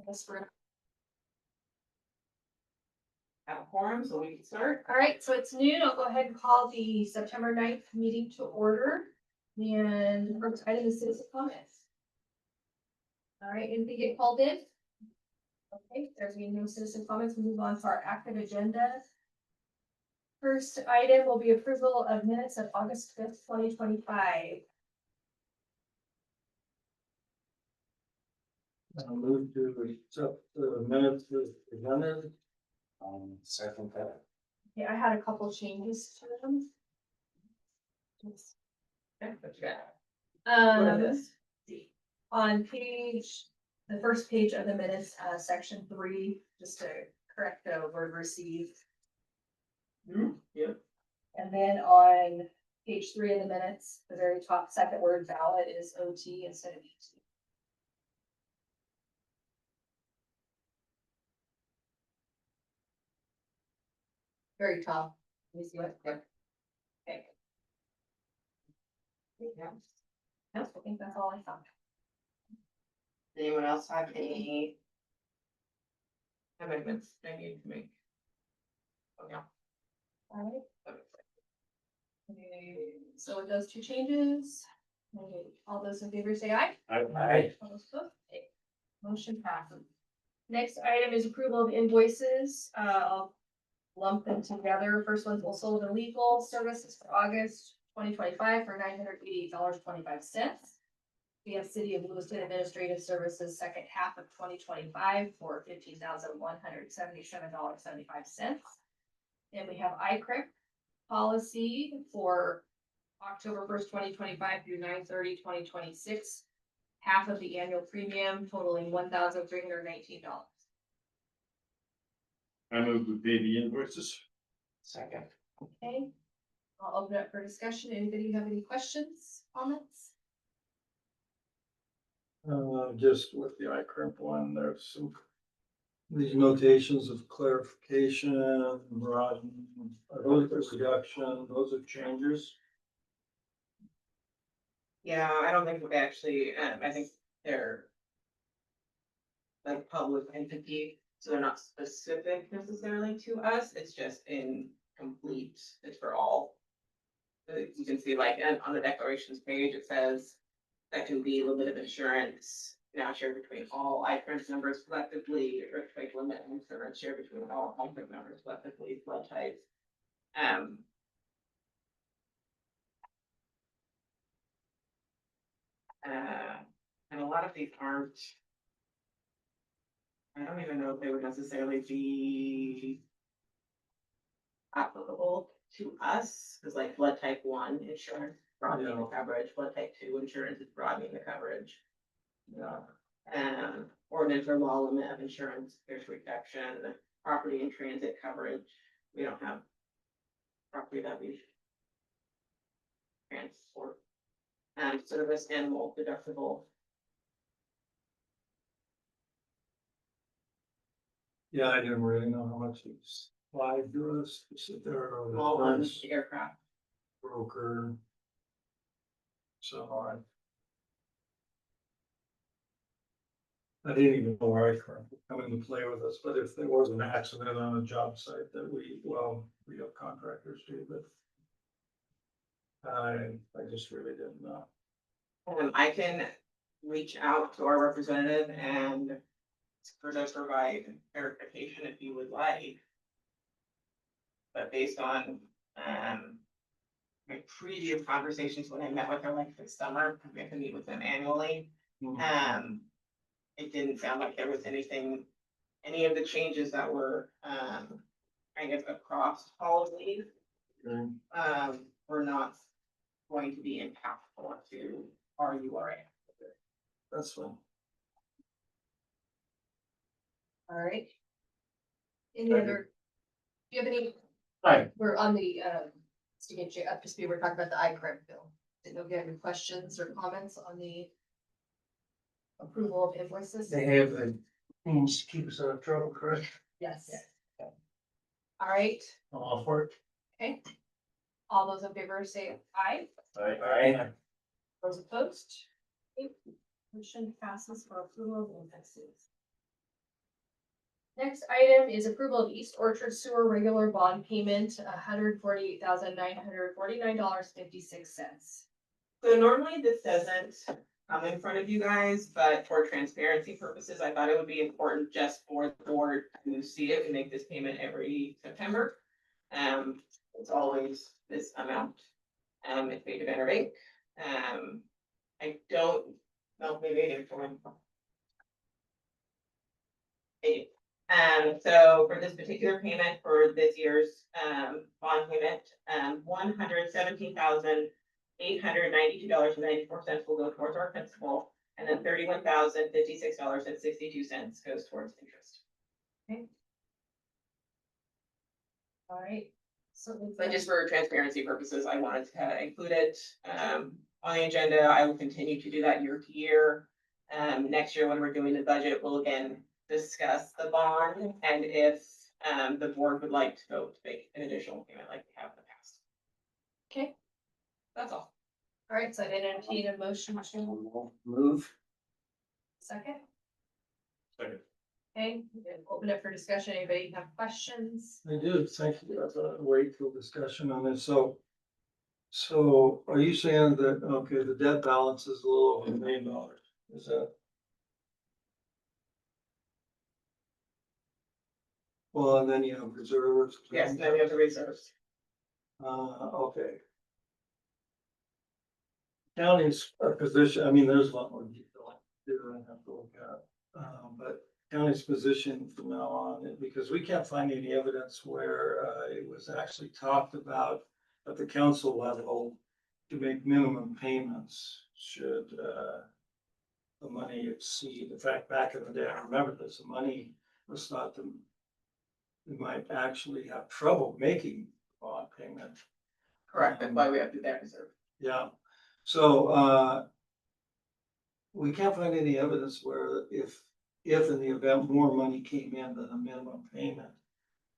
guess we're Have a quorum, so we can start. all right, so it's noon. I'll go ahead and call the September 9th meeting to order. And the first item is citizen comments. All right, anything get called in? Okay, there's been no citizen comments. We move on to our active agenda. First item will be approval of minutes of August 5th, 2025. I'll move to accept the minutes as presented. Second that. Yeah, I had a couple changes to them. Okay, what you got? Um, What is on the first page of the minutes, section 3, just to correct the word received. Yep. And then on page 3 of the minutes, the very top second word ballot is OT instead of ET. Very top. Let me see what. Yep. Okay. Yeah. I think that's all I found. Anyone else have any amendments they need to make? Okay. All right. Okay, so with those two changes, okay, all those in favor say aye. Aye. All those opposed? Okay. Motion passes. Next item is approval of invoices. I'll lump them together. First one's O'Sullivan Legal Services for August 2025 for $988.25. We have City of Lewiston Administrative Services second half of 2025 for $15,177.75. And we have ICRIP policy for October 1st, 2025 through 9/30/2026. Half of the annual premium totaling $1,319. I move to pay the invoices. Second. Okay, I'll open up for discussion. Anybody have any questions, comments? Just with the iCrimp one, there's some. These notations of clarification, reduction, those are changes. Yeah, I don't think we actually, I think they're like public entity, so they're not specific necessarily to us, it's just incomplete, it's for all. You can see like on the declarations page, it says that can be limit of insurance, now shared between all IFRS members collectively, earthquake limit insurance shared between all IFRS members collectively, flood types. And a lot of these aren't, I don't even know if they would necessarily be applicable to us, because like flood type 1 insurance broadening the coverage, flood type 2 insurance is broadening the coverage. Ordinance or law limit of insurance, there's reduction, property and transit coverage. We don't have property that we transport. Service animal deductible. Yeah, I didn't really know how much it's applied to us, to sit there or the Small ones, insurance aircraft. broker. So I didn't even know where iCrimp would come into play with us, but if there was an accident on a job site that we have contractors do, but I just really didn't know. I can reach out to our representative and provide clarification if you would like. But based on my previous conversations when I met with her like this summer, we have to meet with them annually. It didn't sound like there was anything, any of the changes that were kind of across all of these were not going to be impactful to our URA. That's fine. All right. Any other, do you have any? Hi. We're on the, to get you up to speed, we're talking about the ICRIP bill. Didn't know if you have any questions or comments on the approval of invoices? They have the means to keep us out of trouble, correct? Yes. All right, All for it. okay. All those in favor say aye. Aye. Those opposed? Okay. Motion passes for approval of invoices. Next item is approval of East Orchard Sewer regular bond payment, $148,949.56. So normally this doesn't come in front of you guys, but for transparency purposes, I thought it would be important just for the board to see it. We make this payment every September. It's always this amount. It's paid to Banner Bank. I don't know, maybe I didn't. So for this particular payment for this year's, bond payment, $117,892.94 will go towards our principal. And then $31,056.62 goes towards interest. All right. So. But just for transparency purposes, I wanted to include it, on the agenda. I will continue to do that year to year. Next year when we're doing the budget, we'll again discuss the bond and if, the board would like to vote to make an additional payment like we have in the past. Okay, That's all. all right, so I entertain a motion to Move. second. Second. Okay, we can open it for discussion. Anybody have questions? I do, thank you. That's a waitful discussion on this. So are you saying that, okay, the debt balance is a little over $1 million? Is that? Well, and then you have reserves. Yes, and then we have the reserves. Okay. County's position, I mean, there's a lot more detail I have to look at. But county's position from now on, because we can't find any evidence where it was actually talked about at the council level to make minimum payments should the money exceed. In fact, back in the day, I remember this, the money was thought to, we might actually have trouble making bond payment. Correct, that's why we have to do that reserve. Yeah, so we can't find any evidence where if in the event more money came in than a minimum payment,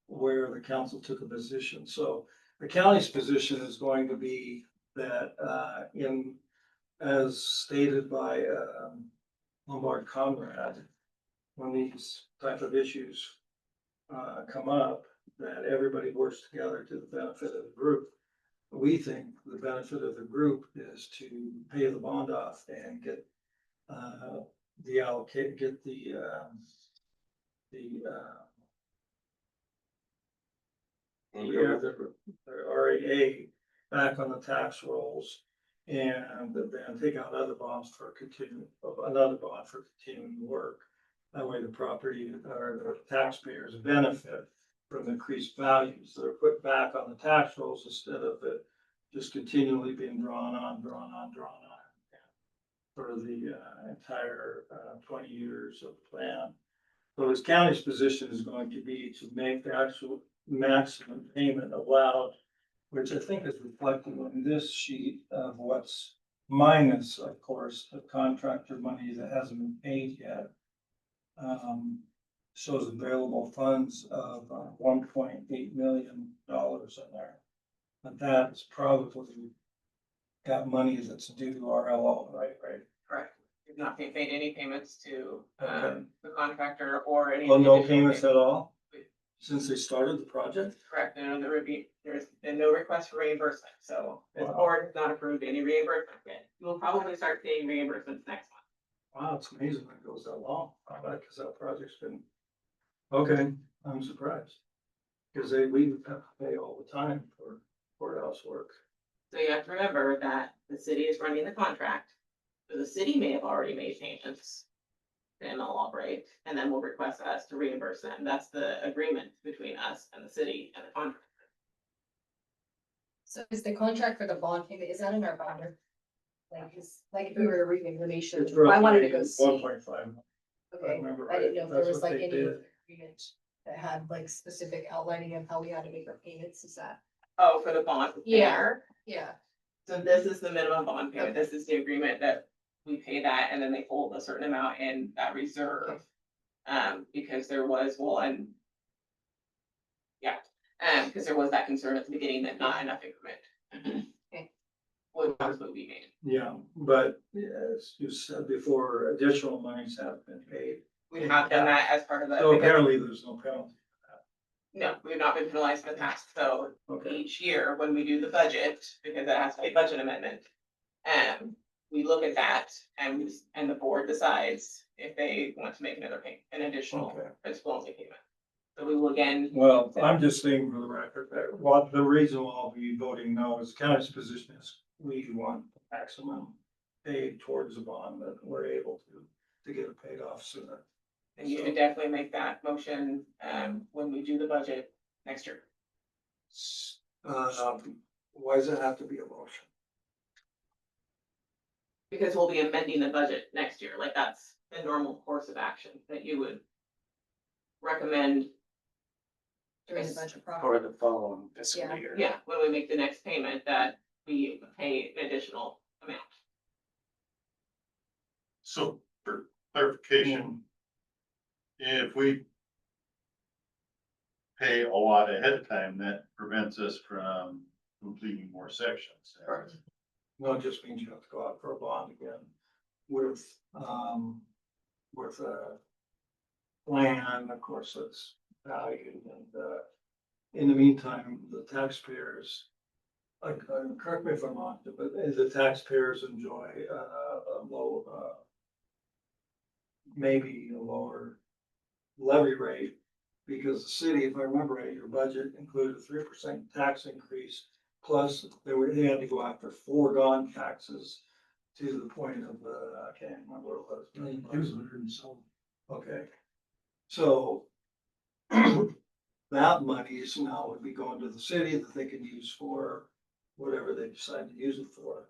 where the council took a position. So the county's position is going to be that as stated by Lombard Conrad, when these type of issues come up, that everybody works together to the benefit of the group. We think the benefit of the group is to pay the bond off and get the allocate, get the RAA back on the tax rolls and then take out other bonds for another bond for continuing work. That way the property or the taxpayers benefit from increased values that are put back on the tax rolls instead of it just continually being drawn on for the entire 20 years of the plan. So his county's position is going to be to make the actual maximum payment allowed, which I think is reflected on this sheet of what's minus, of course, the contractor money that hasn't been paid yet. Shows available funds of $1.8 million in there. But that's probably got money that's due to RLO, right? Correct. We've not made any payments to Okay. the contractor or any. Oh, no additional payments at all? Since they started the project? Correct, and there's been no request for reimbursement, so the Wow. board has not approved any reimbursement yet. You'll probably start seeing reimbursements next month. Wow, it's amazing it goes that long. I bet because that project's been, okay, I'm surprised. Because we have to pay all the time for courthouse work. So you have to remember that the city is running the contract, so the city may have already made payments to ML Operate, and then will request us to reimburse them. That's the agreement between us and the city and the contractor. So is the contract for the bond payment, is that in our binder? Like if we were to read information, I wanted to go see. 1.5. Okay, remember I didn't know right. if there That's was what like they any did. agreement that had like specific outlining of how we had to make our payments, is that? Oh, for the bond. Yeah. payer. Yeah. So this is the minimum bond payment. This is the agreement that we pay that and then they hold a certain amount in that reserve. Because there was one. Yeah, because there was that concern at the beginning that not enough increment. Okay. Was what we made. Yeah, but as you said before, additional monies have been paid. We have not done that as part of the. So apparently there's no penalty. No, we've not been penalized in the past, so Okay, each year when we do the budget, because it has to be a budget amendment. We look at that and the board decides if they want to make another payment, an additional Okay. principal only payment. So we will again, well, I'm just saying for the record that what the reason why I'll be voting no is county's position is we want maximum paid towards the bond that we're able to get it paid off sooner. and you can definitely make that motion, when we do the budget next year. Why does it have to be a motion? Because we'll be amending the budget next year, like that's the normal course of action that you would recommend. During the budget process. For the following fiscal Yeah. year. Yeah, when we make the next payment, that we pay an additional amount. So for clarification, if we pay a lot ahead of time, that prevents us from completing more sections. No, it just means you have to go out for a bond again with a plan, of course, that's valued, and, in the meantime, the taxpayers, correct me if I'm wrong, but the taxpayers enjoy, a low, maybe a lower levy rate, because the city, if I remember right, your budget included a 3% tax increase. Plus, they had to go after foregone taxes to the point of, I can't remember what it was. $1,200 Okay. So that money is now would be going to the city that they can use for whatever they decide to use it for.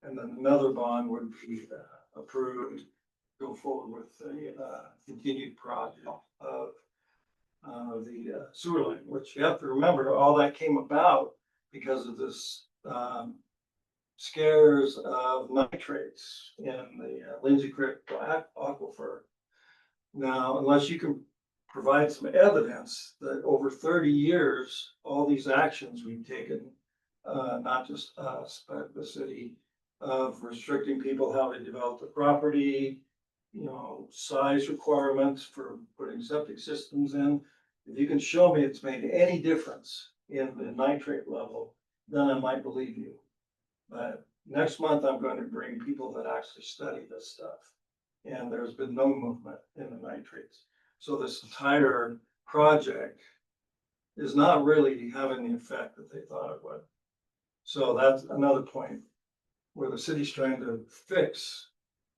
And then another bond would be approved, go forward with the continued project of the sewer line, which you have to remember, all that came about because of this scares of nitrates in the Lindsay Creek aquifer. Now, unless you can provide some evidence that over 30 years, all these actions we've taken, not just us, but the city, of restricting people how they develop the property, size requirements for putting septic systems in. If you can show me it's made any difference in the nitrate level, then I might believe you. But next month, I'm going to bring people that actually study this stuff. And there's been no movement in the nitrates. So this entire project is not really having the effect that they thought it would. So that's another point where the city's trying to fix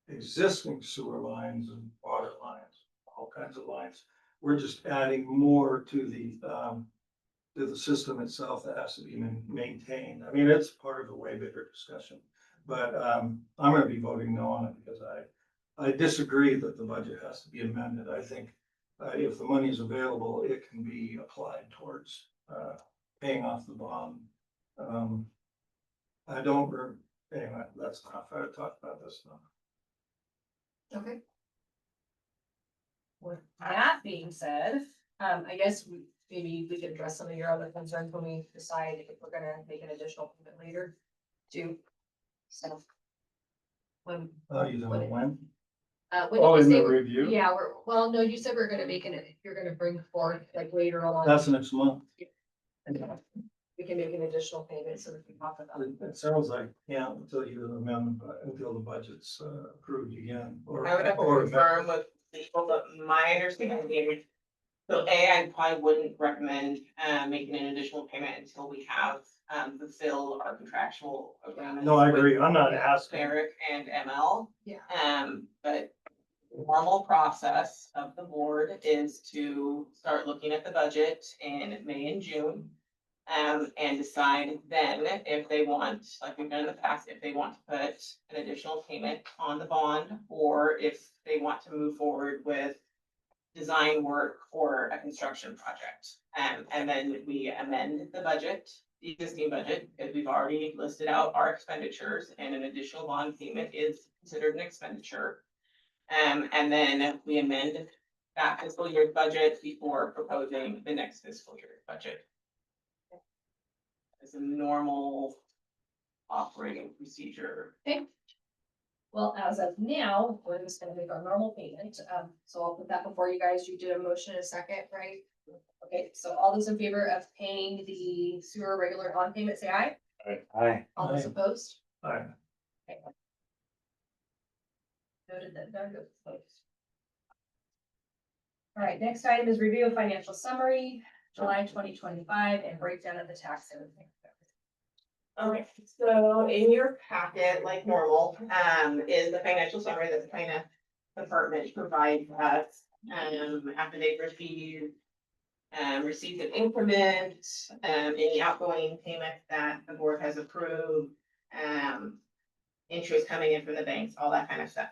existing sewer lines and water lines, all kinds of lines. We're just adding more to the system itself that has to be maintained. I mean, it's part of a way bigger discussion, but I'm gonna be voting no on it because I disagree that the budget has to be amended. I think if the money is available, it can be applied towards paying off the bond. I don't, anyway, that's not fair to talk about this now. Okay. With that being said, I guess maybe we could address some of your other concerns when we decide if we're gonna make an additional payment later too. So. When, You know when? when Oh, did in you say the we're- review? Yeah, well, no, you said we're gonna make it, you're gonna bring forth like later on. That's next month. We can make an additional payment so we can talk about it. It sounds like, yeah, until you amend, until the budget's approved again. I would have to confirm with legal, but my understanding. So I probably wouldn't recommend making an additional payment until we have fulfilled our contractual agreements. No, I with agree. I'm not asking. Barrick and ML. Yeah. But normal process of the board is to start looking at the budget in May and June. And decide then if they want, like we've done in the past, if they want to put an additional payment on the bond, or if they want to move forward with design work or a construction project. And then we amend the budget, the existing budget, because we've already listed out our expenditures, and an additional bond payment is considered an expenditure. And then we amend that fiscal year's budget before proposing the next fiscal year's budget. It's a normal operating procedure. Okay. Well, as of now, we're just gonna make our normal payment, so I'll put that before you guys, you did a motion in a second, right? Okay, so all those in favor of paying the sewer regular bond payment, say aye. Aye. All those Aye. opposed? Alright, Okay. Noted that Doug opposed. All right, next item is review of financial summary, July 2025, and breakdown of the tax and everything. Okay, so in your packet, like normal, is the financial summary that the finance department provides us. After they've received an increment, any outgoing payment that the board has approved, interest coming in from the banks, all that kind of stuff.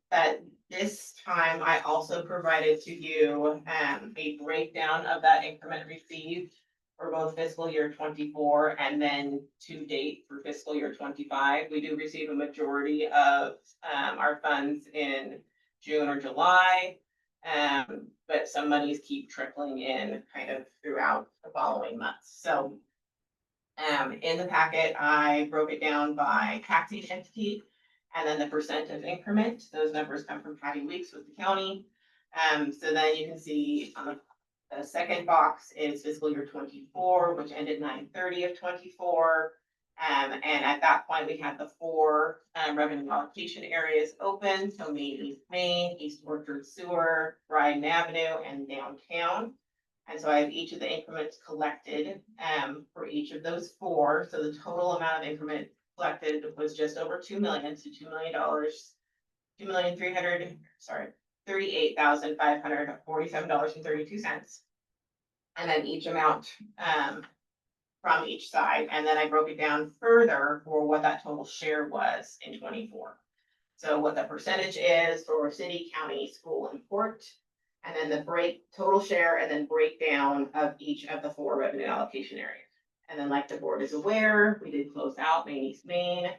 But this time I also provided to you, a breakdown of that increment received for both fiscal year 24 and then to date for fiscal year 25. We do receive a majority of, our funds in June or July. But some monies keep trickling in kind of throughout the following months. So in the packet, I broke it down by taxing entity and then the percent of increment. Those numbers come from Patty Weeks with the county. So then you can see on the second box is fiscal year 24, which ended 9/30 of 24. And at that point, we had the four revenue allocation areas open. So East Main, East Orchard Sewer, Bryden Avenue, and downtown. And so I have each of the increments collected for each of those four. So the total amount of increment collected was just over 2 million, so $2 million, 2,300,000, sorry, $38,547.32. And then each amount from each side. And then I broke it down further for what that total share was in 24. So what the percentage is for city, county, school, and port. And then the total share and then breakdown of each of the four revenue allocation areas. And then like the board is aware, we did close out East Main.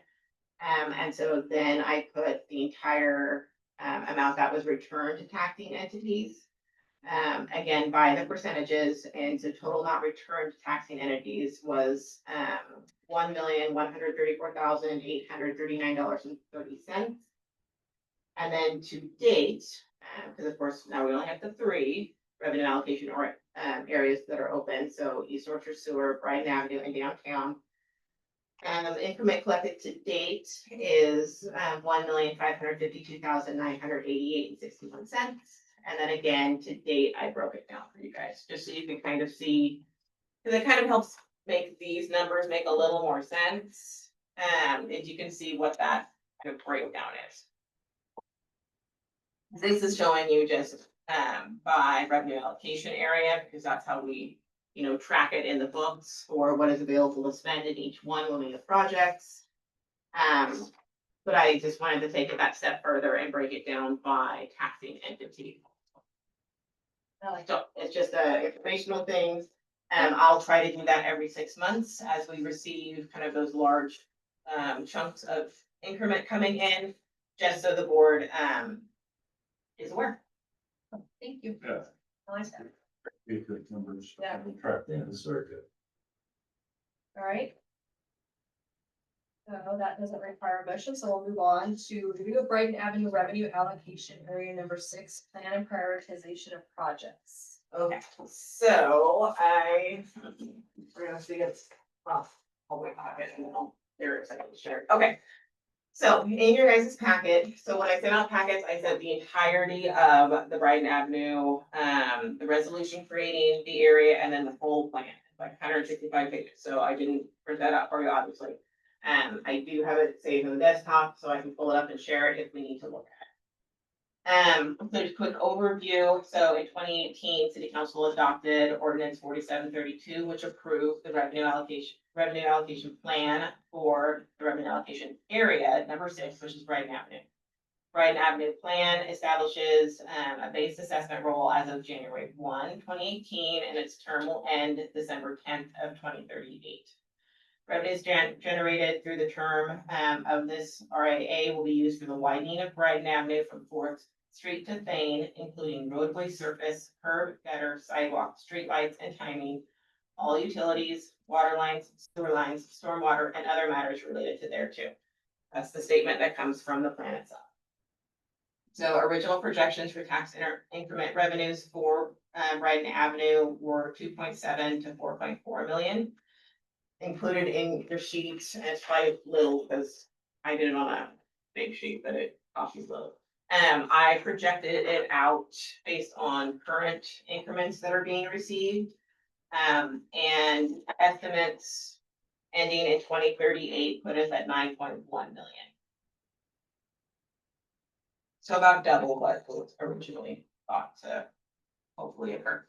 And so then I put the entire amount that was returned to taxing entities. Again, by the percentages, and so total not returned to taxing entities was $1,134,839.30. And then to date, because of course now we only have the three revenue allocation or areas that are open, so East Orchard Sewer, Bryden Avenue, and downtown. Increment collected to date is $1,552,988.61. And then again, to date, I broke it down for you guys, just so you can kind of see, because it kind of helps make these numbers make a little more sense. And you can see what that kind of breakdown is. This is showing you just by revenue allocation area, because that's how we, track it in the books for what is available to spend in each one when we have projects. But I just wanted to take it that step further and break it down by taxing entity. So it's just informational things. I'll try to do that every 6 months as we receive kind of those large chunks of increment coming in, just so the board is aware. Thank you. Yeah. I like that. Good numbers. Yeah. Track. yeah, it's very good. All right. So that doesn't require a motion, so we'll move on to review of Bryden Avenue revenue allocation area number 6, plan and prioritization of projects. Okay, so we're gonna see it's, well, I'll wait back and then there is a second share. Okay. So in your guys' packet, so when I sent out packets, I sent the entirety of the Bryden Avenue, the resolution creating the area, and then the full plan, like 165 pages. So I didn't print that out for you, obviously. I do have it saved on the desktop, so I can pull it up and share it if we need to look at it. So just a quick overview. So in 2018, City Council adopted Ordinance 4732, which approved the revenue allocation plan for the revenue allocation area number 6, which is Bryden Avenue. Bryden Avenue plan establishes a base assessment role as of January 1, 2018, and its term will end December 10th of 2038. Revenues generated through the term of this RAA will be used for the widening of Bryden Avenue from 4th Street to Thane, including roadway surface, curb, gutter, sidewalk, streetlights, and timing, all utilities, water lines, sewer lines, stormwater, and other matters related to thereto. That's the statement that comes from the plan itself. So original projections for tax increment revenues for Brighton Avenue were 2.7 to 4.4 million. Included in your sheets, and it's probably little because I did it on a big sheet, but it copies little. I projected it out based on current increments that are being received. And estimates ending in 2038 put us at 9.1 million. So about double what was originally thought to hopefully occur.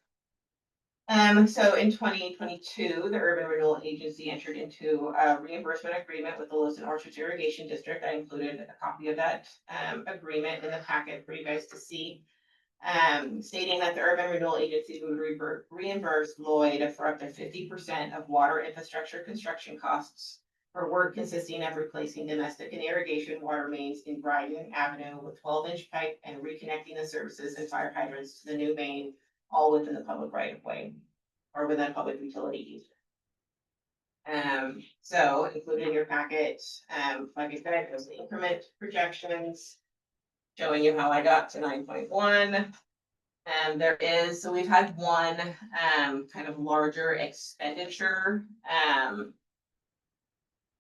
So in 2022, the Urban Renewal Agency entered into a reimbursement agreement with the Wilson Orchards Irrigation District. I included a copy of that agreement in the packet for you guys to see. Stating that the Urban Renewal Agency would reimburse Lloyd for up to 50% of water infrastructure construction costs for work consisting of replacing domestic and irrigation water mains in Brighton Avenue with 12-inch pipe and reconnecting the services and fire hydrants to the new main, all within the public right of way or within public utility easement. So included in your packet, like I said, was the increment projections showing you how I got to 9.1. And there is, so we've had one kind of larger expenditure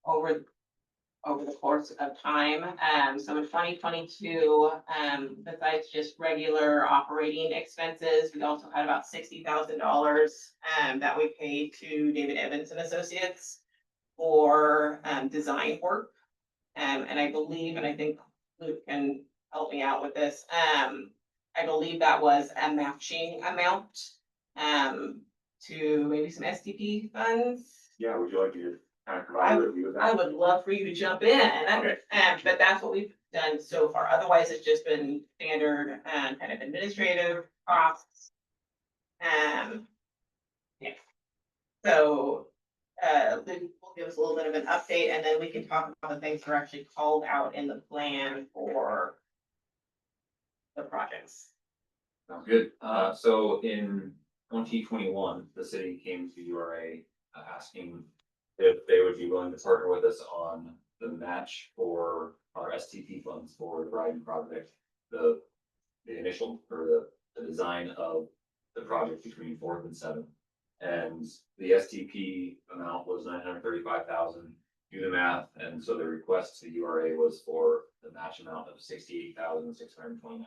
over the course of time. So in 2022, besides just regular operating expenses, we also had about $60,000 that we paid to David Evans and Associates for design work. And I believe, and I think Luke can help me out with this, I believe that was a matching amount to maybe some SDP funds. Yeah, would you like to kind of provide a review of that? I would love for you to jump in. Okay. But that's what we've done so far. Otherwise, it's just been standard kind of administrative costs. Yeah. So Luke will give us a little bit of an update, and then we can talk about the things that are actually called out in the plan for the projects. Sounds good. So in 2021, the city came to URA asking if they would be willing to partner with us on the match for our STP funds for the Brighton project. The initial or the design of the project between 4th and 7th. And the STP amount was 935,000. Do the math, and so the request to URA was for the match amount of $68,629.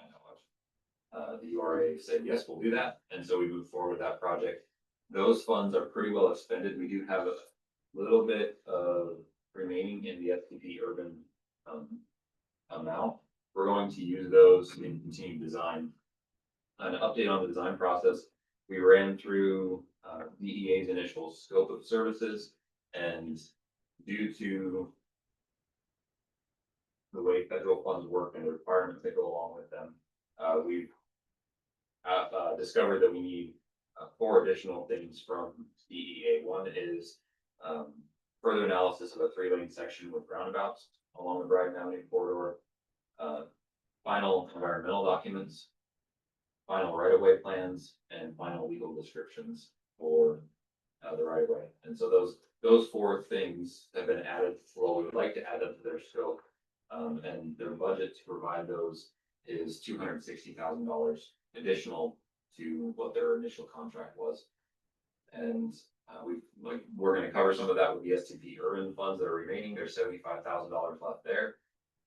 The URA said, yes, we'll do that. And so we moved forward with that project. Those funds are pretty well expended. We do have a little bit of remaining in the STP urban amount. We're going to use those in continued design. An update on the design process. We ran through DEA's initial scope of services, and due to the way federal funds work and the requirements that go along with them, we've discovered that we need 4 additional things from DEA. One is further analysis of a 3-lane section with roundabouts along the Brighton Avenue corridor, final environmental documents, final right-of-way plans, and final legal descriptions for the right-of-way. And so those 4 things have been added. Well, we would like to add them to their scope, and their budget to provide those is $260,000 additional to what their initial contract was. And we're going to cover some of that with the STP urban funds that are remaining. There's $75,000 left there.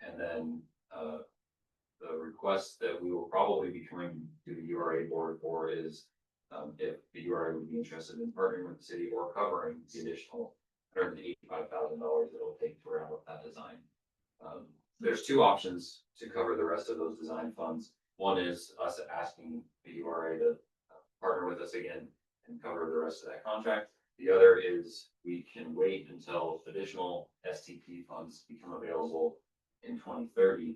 And then the request that we will probably be coming to the URA board for is if the URA would be interested in partnering with the city or covering the additional $185,000 that it'll take to round up that design. There's 2 options to cover the rest of those design funds. One is us asking the URA to partner with us again and cover the rest of that contract. The other is we can wait until additional STP funds become available in 2030.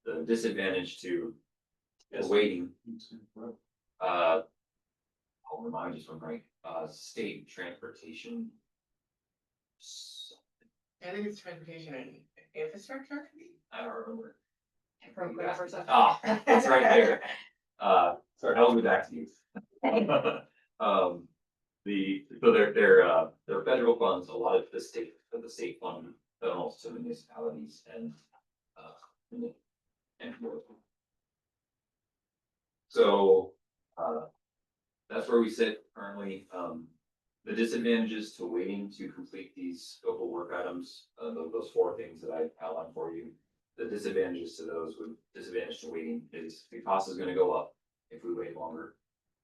The disadvantage to waiting, I'll remind you something, state transportation. I think it's transportation and infrastructure. I don't remember. Program or something. Ah, it's right there. Sorry, I'll be back to you. So their federal funds, a lot of the state fund funnels to municipalities and, and. So, that's where we sit currently. The disadvantages to waiting to complete these scope of work items, those four things that I outlined for you. The disadvantage to waiting is the cost is gonna go up if we wait longer.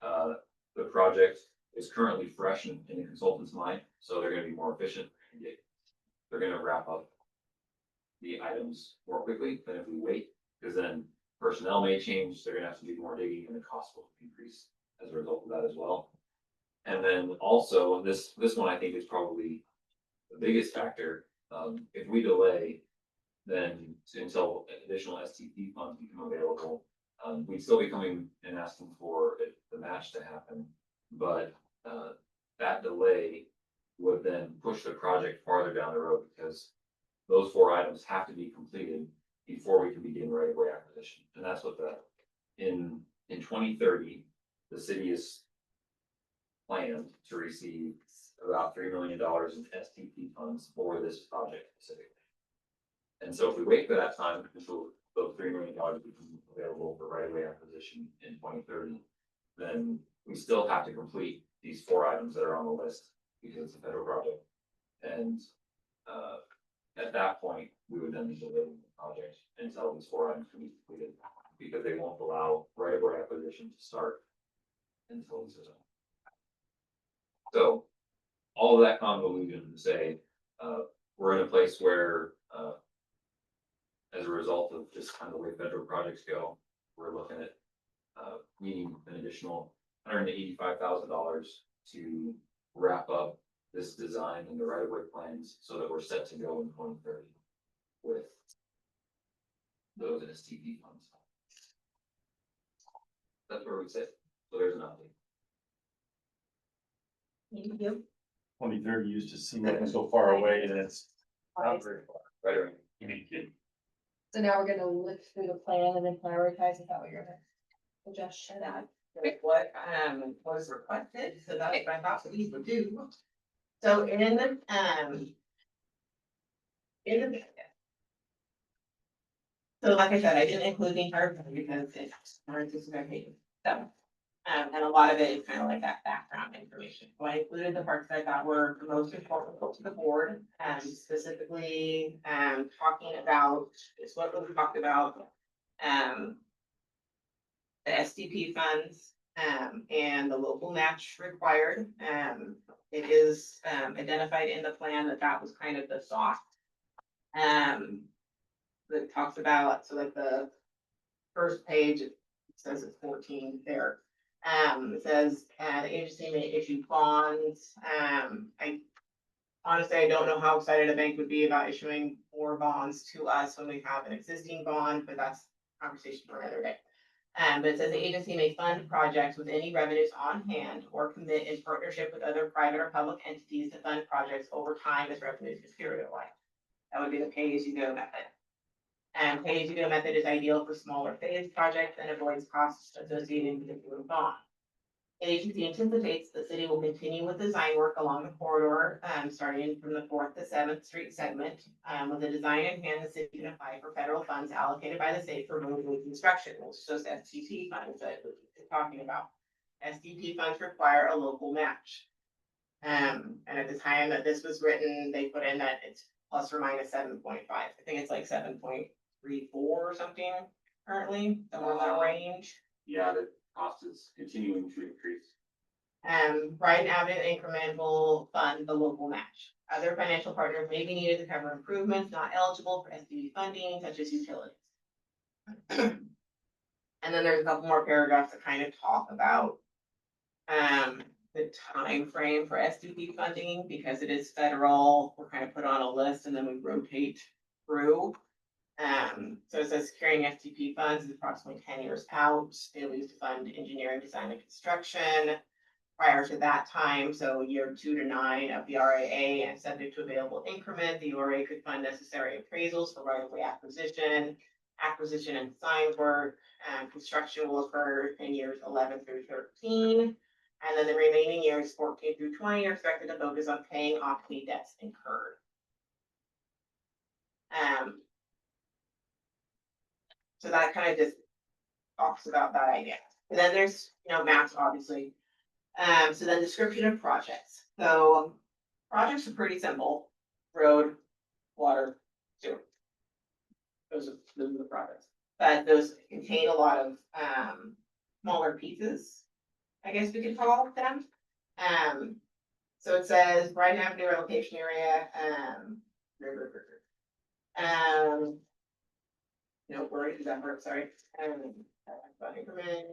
The project is currently fresh in the consultant's mind, so they're gonna be more efficient. They're gonna wrap up the items more quickly than if we wait, because then personnel may change, they're gonna have to do more digging and the cost will increase as a result of that as well. And then also, and this one I think is probably the biggest factor, if we delay, then until additional STP funds become available, we'd still be coming and asking for the match to happen. But, that delay would then push the project farther down the road because those four items have to be completed before we can begin right of way acquisition. And that's what in 2030, the city is planned to receive about $3 million in STP funds for this project specifically. And so if we wait for that time until those $3 million become available for right of way acquisition in 2030, then we still have to complete these four items that are on the list because it's a federal project. And at that point, we would then be delaying the project until these four items can be completed because they won't allow right of way acquisition to start until this is done. So all of that convolution to say, we're in a place where, as a result of just kind of the way federal projects go, we're looking at, needing an additional $185,000 to wrap up this design and the right of way plans so that we're set to go in 2030 with those STP funds. That's where we sit. So there's an update. Thank you. 2030 used to seem like so far away and it's not very far. Right away. You mean, kid. So now we're gonna look through the plan and then prioritize. Is that what you're gonna suggest? Share that. What was requested, so that's what I thought we would do. So in the so like I said, I didn't include the entire plan because it's more anticipated. So, and a lot of it is kind of like that background information. So I included the parts that I thought were the most important to the board, specifically, talking about, is what we talked about, the STP funds, and the local match required. It is, identified in the plan that that was kind of the soft. That talks about, so like the first page, it says it's 14 there. It says, the agency may issue bonds. I honestly, I don't know how excited a bank would be about issuing more bonds to us when we have an existing bond, but that's a conversation for another day. But it says the agency may fund projects with any revenues on hand or commit in partnership with other private or public entities to fund projects over time as revenues materialize. That would be the pay-as-you-go method. And pay-as-you-go method is ideal for smaller phase projects and avoids costs associated with the bond. The agency anticipates the city will continue with design work along the corridor, starting from the 4th to 7th Street segment. With the design in hand, the city can apply for federal funds allocated by the state for road reconstruction, which is just STP funds that we're talking about. STP funds require a local match. And at the time that this was written, they put in that it's plus or minus 7.5. I think it's like 7.34 or something currently, somewhere in that range. Yeah, the cost is continuing to increase. Right now, an increment will fund the local match. Other financial partners may be needed to cover improvements not eligible for SDD funding, such as utilities. And then there's a couple more paragraphs that kind of talk about the time frame for SDP funding, because it is federal. We're kind of put on a list and then we rotate through. So it says securing STP funds is approximately 10 years out. It'll be used to fund engineering, design, and construction. Prior to that time, so year 2 to 9 of the RAA, and subject to available increment, the URA could fund necessary appraisals for right-of-way acquisition and design work. Construction will occur in years 11 through 13. And then the remaining years 14 through 20 are expected to focus on paying off any debts incurred. So that kind of just talks about that idea. And then there's, maps, obviously. So then description of projects. So projects are pretty simple. Road, water, sewer. Those are the projects. But those contain a lot of smaller pieces, I guess we could call them. So it says Brighton Avenue relocation area, no, where is that word, sorry. Increment.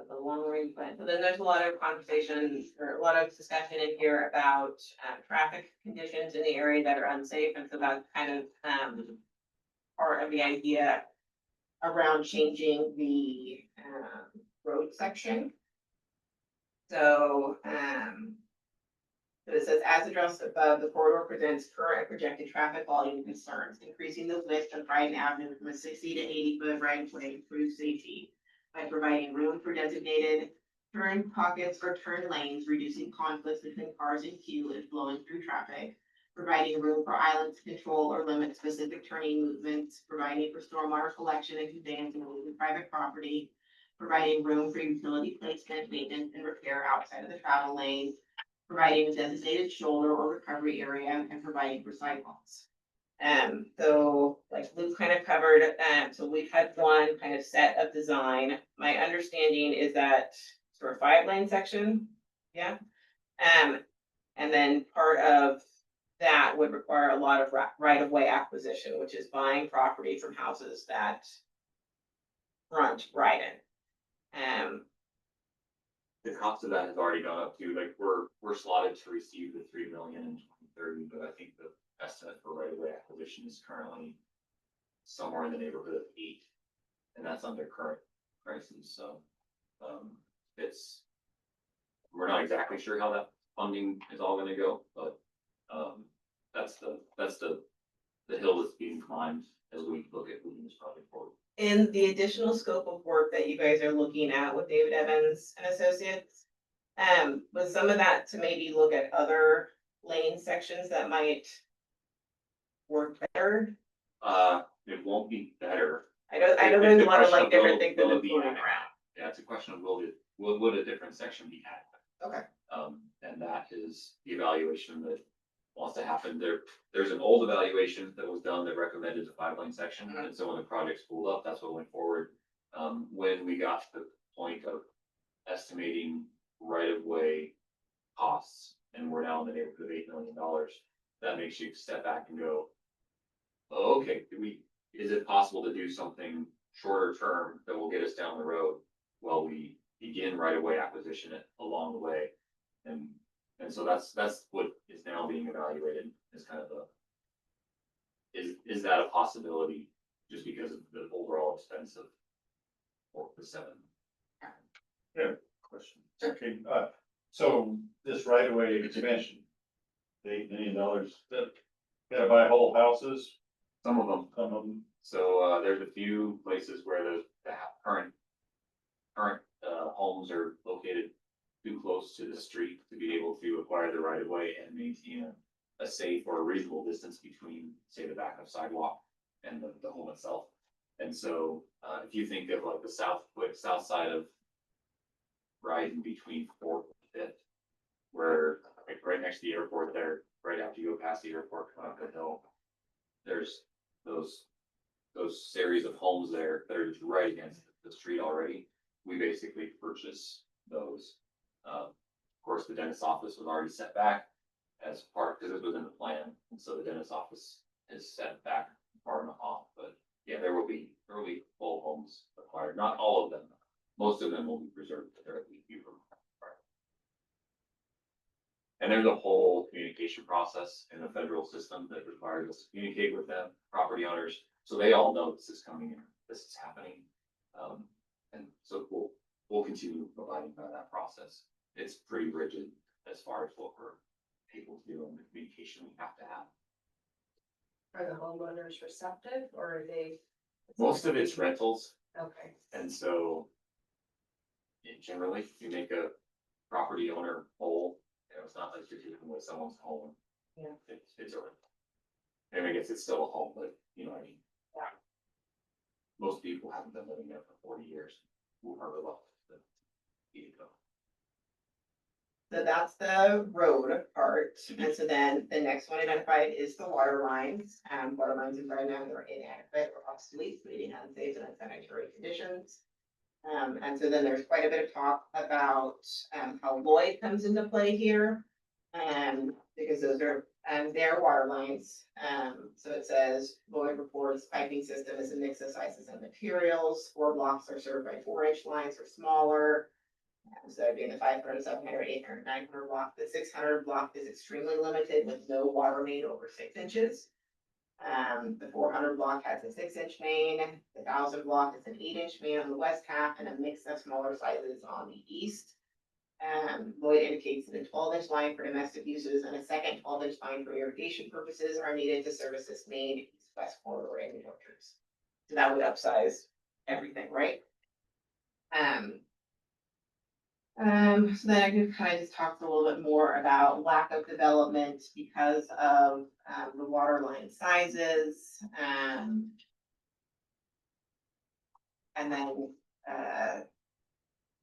The long range plan. So then there's a lot of conversation or a lot of discussion in here about traffic conditions in the area that are unsafe, and so that's kind of part of the idea around changing the road section. So it says, as addressed above, the corridor presents current and projected traffic volume concerns. Increasing the width of Brighton Avenue from a 60 to 80-foot right of way improves safety by providing room for designated turn pockets or turn lanes, reducing conflicts between cars in queue and flowing through traffic, providing room for islands to control or limit specific turning movements, providing for stormwater collection and conveyance in private property, providing room for utility placement, maintenance, and repair outside of the travel lane, providing a designated shoulder or recovery area, and providing for sidewalks. So like Luke kind of covered, so we've had one kind of set of design. My understanding is that for a 5-lane section, yeah. And then part of that would require a lot of right of way acquisition, which is buying property from houses that front right in. The cost of that has already gone up to, like, we're slotted to receive the 3 million in 2030, but I think the estimate for right of way acquisition is currently somewhere in the neighborhood of 8, and that's under current prices, so, we're not exactly sure how that funding is all gonna go, but, that's the hill that's being climbed as we look at moving this project forward. In the additional scope of work that you guys are looking at with David Evans and Associates, was some of that to maybe look at other lane sections that might work better? It won't be better. I know It's there's a a lot of question like different will- things that will are it be floating added? around. Yeah, it's a question of would a different section be added? Okay. And that is the evaluation that wants to happen. There's an old evaluation that was done that recommended a 5-lane section, Mhm. and so when the project spooled up, that's what went forward. When we got to the point of estimating right-of-way costs, and we're now in the neighborhood of $8 million, that makes you step back and go, oh, okay, is it possible to do something shorter term that will get us down the road while we begin right-of-way acquisition along the way? And so that's what is now being evaluated as kind of is that a possibility just because of the overall expense of the 7? Question. Okay, so this right of way expansion, the $8 million, that gotta buy whole houses, Some of them. some of them. So there's a few places where the current homes are located too close to the street to be able to acquire the right of way and maintain a safe or a reasonable distance between, say, the backup sidewalk and the home itself. And so if you think of like the south side of riding between 4th and 5th, where like right next to the airport there, right after you go past the airport, come up the hill, there's those series of homes there that are just right against the street already. We basically purchase those. Of course, the dentist's office was already set back as part, because it was in the plan, and so the dentist's office is set back far enough off. But yeah, there will be full homes acquired. Not all of them. Most of them will be preserved, but there will be few from acquired. And there's a whole communication process in the federal system that requires us to communicate with them, property owners, so they all know this is coming in, this is happening. And so we'll continue providing by that process. It's pretty rigid as far as what we're able to do and the communication we have to have. Are the homeowners receptive or are they? Most of it's rentals, Okay. and so generally you make a property owner whole. You know, it's not like you're dealing with someone's home. Yeah. It's a. And I guess it's still a home, but you know what I mean? Yeah. Most people haven't been living there for 40 years. Who are the So that's the road part, and so then the next one identified is the water lines. Water lines in right now, they're inadequate or obsolete, creating unsafe and unsanitary conditions. And so then there's quite a bit of talk about, how Lloyd comes into play here. Because those are, their water lines. So it says Lloyd reports piping system is a mix of sizes and materials. 4 blocks are served by 4-inch lines or smaller. So that'd be in the 500, 700, 800, 900 block. The 600 block is extremely limited with no water main over 6 inches. The 400 block has a 6-inch main. The 1000 block is an 8-inch main on the west half and a mix of smaller sizes on the east. Lloyd indicates that a 12-inch line for domestic uses and a second 12-inch line for irrigation purposes are needed to service this main east-west corridor in New Yorkers. So that would upsize everything, right? So then I can kind of just talk a little bit more about lack of development because of the water line sizes. And then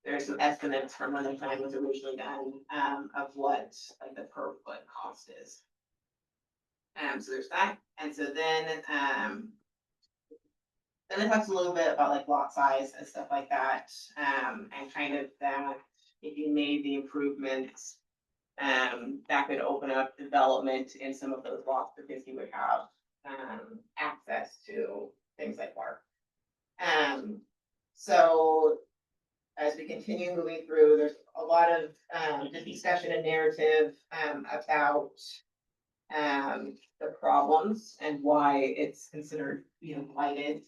there's some estimates from when the plan was originally done of what like the per foot cost is. So there's that, and so then it talks a little bit about like lot size and stuff like that, and kind of that if you made the improvements, that could open up development in some of those lots because you would have access to things like water. So as we continue moving through, there's a lot of just discussion and narrative about the problems and why it's considered, blighted.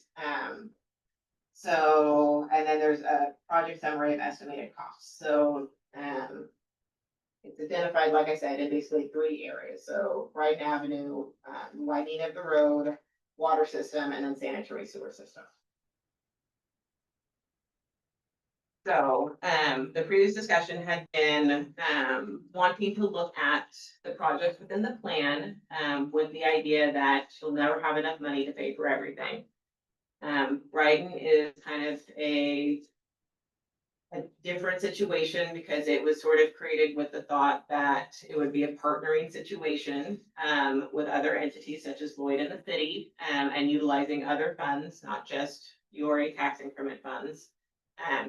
So, and then there's a project summary of estimated costs. So, it's identified, like I said, in basically 3 areas. So Brighton Avenue, widening of the road, water system, and then sanitary sewer system. So, the previous discussion had been, wanting to look at the projects within the plan, with the idea that you'll never have enough money to pay for everything. Brighton is kind of a different situation because it was sort of created with the thought that it would be a partnering situation, with other entities such as Lloyd and the city, and utilizing other funds, not just URA tax increment funds,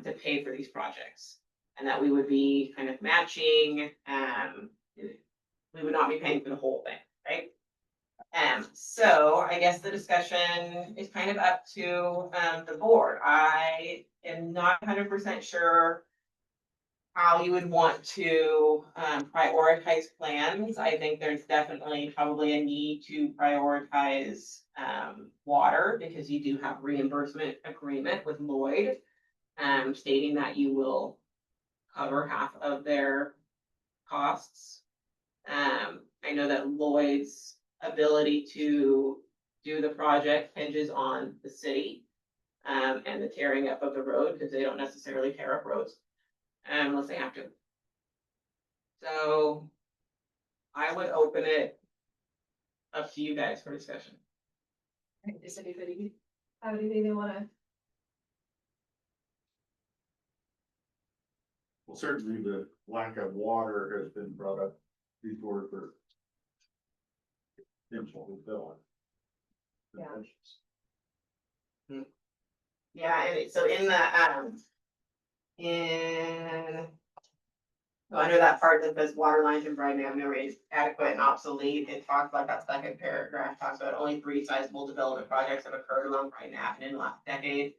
to pay for these projects. And that we would be kind of matching, we would not be paying for the whole thing, right? So I guess the discussion is kind of up to the board. I am not 100% sure how you would want to prioritize plans. I think there's definitely probably a need to prioritize water because you do have reimbursement agreement with Lloyd, stating that you will cover half of their costs. I know that Lloyd's ability to do the project hinges on the city, and the tearing up of the road, because they don't necessarily tear up roads, unless they have to. So I would open it up to you guys for discussion. Does anybody have anything they wanna? Well, certainly the lack of water has been brought up before for potential development. Yeah. Yeah, and so in the, so under that part that says water lines in Brighton Avenue are adequate and obsolete, it talks like that second paragraph, talks about only 3 sizable development projects have occurred along Brighton Avenue in the last decade.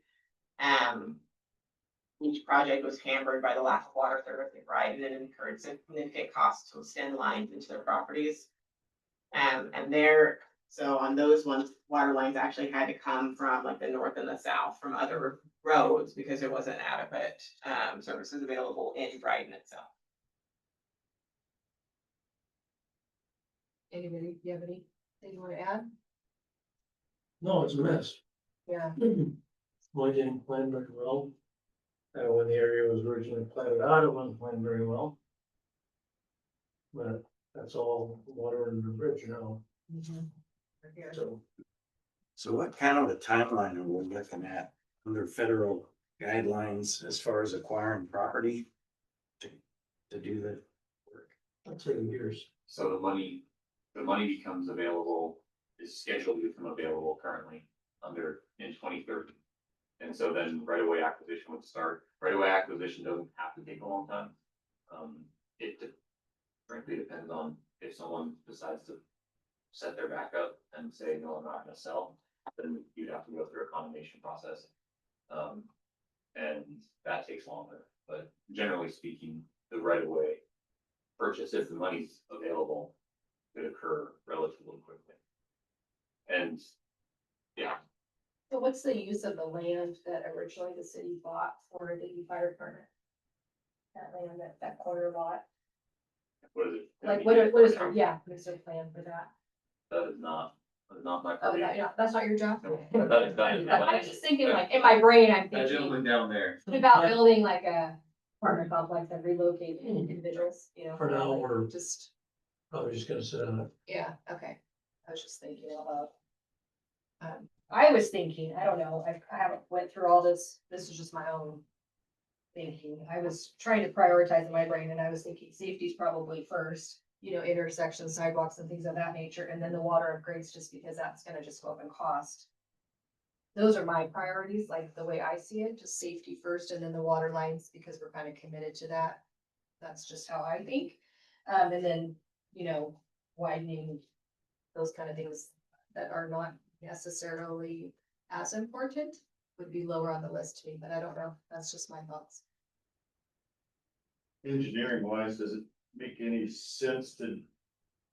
Each project was hampered by the lack of water service in Brighton and incurred significant costs to extend lines into their properties. And there, so on those ones, water lines actually had to come from like the north and the south from other roads because there wasn't adequate services available in Brighton itself. Anybody, do you have anything you wanna add? No, it's a mess. Yeah. Lloyd didn't plan very well. And when the area was originally platted out, it wasn't planned very well. But that's all water under the bridge now, so. So what kind of a timeline are we looking at under federal guidelines as far as acquiring property? To do the work? I'd say years. So the money becomes available, is scheduled to become available currently in 2030. And so then right away acquisition would start. Right away acquisition doesn't have to take a long time. It frankly depends on if someone decides to set their back up and say, no, I'm not gonna sell, then you'd have to go through a condemnation process. And that takes longer, but generally speaking, the right of way purchase, if the money's available, could occur relatively quickly. And yeah, So what's the use of the land that originally the city bought for the fire department? That land, that corner lot, what is it? like what is, yeah, what is their plan for that? That is not my Oh, purview. that's not your job? That is I was just thinking like, in my brain, I'm That thinking gentleman down there. about building like a apartment complex that relocate individuals, you know. For now, like, we're- just, Probably just gonna sit on it. yeah, okay, I was just thinking about. I was thinking, I don't know, I haven't went through all this is just my own thinking. I was trying to prioritize in my brain and I was thinking safety's probably first, you know, intersections, sidewalks and things of that nature, and then the water upgrades, just because that's gonna just go up in cost. Those are my priorities, like the way I see it, just safety first and then the water lines, because we're kind of committed to that. That's just how I think. And then, you know, widening those kind of things that are not necessarily as important would be lower on the list to me, but I don't know. That's just my thoughts. Engineering wise, does it make any sense to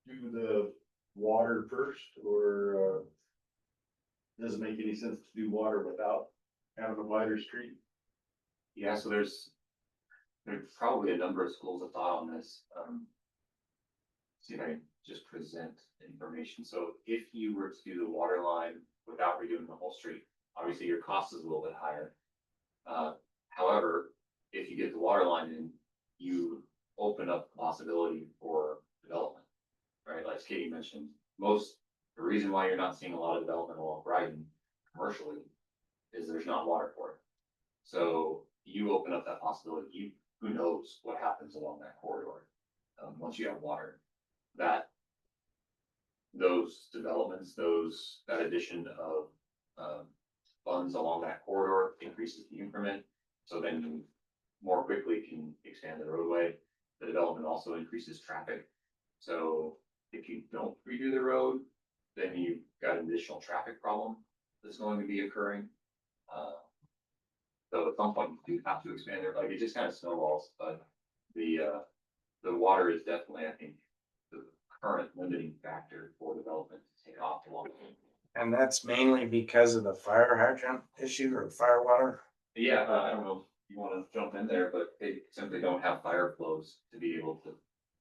do the water first, or, does it make any sense to do water without having a wider street? Yeah, so there's probably a number of schools of thought on this. See if I can just present information. So if you were to do the water line without redoing the whole street, obviously your cost is a little bit higher. However, if you get the water line in, you open up the possibility for development, right? Like Katie mentioned, the reason why you're not seeing a lot of development along Brighton commercially is there's not water for it. So you open up that possibility. Who knows what happens along that corridor once you have water. Those developments, that addition of funds along that corridor increases the increment. So then you more quickly can expand the roadway. The development also increases traffic. So if you don't redo the road, then you've got an additional traffic problem that's going to be occurring. So at some point you do have to expand there, like it just kind of snowballs, but the water is definitely, I think, the current limiting factor for development to take off along. And that's mainly because of the fire hydrant issue or fire water? Yeah, I don't know if you wanna jump in there, but they simply don't have fire flows to be able to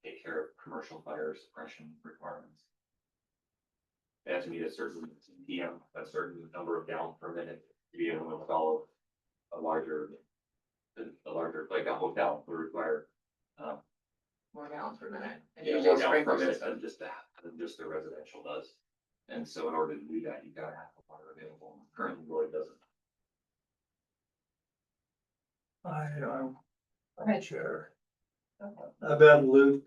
take care of commercial fire suppression requirements. They have to meet a certain PM, a certain number of gallons per minute to be able to install a larger, like a hotel would require, More gallons per minute. And yeah, usually more gallons per sprinkler minute system. than just the residential does. And so in order to do that, you gotta have the water available. Currently, Roy doesn't. I'm Right. sure. Okay. I bet Luke,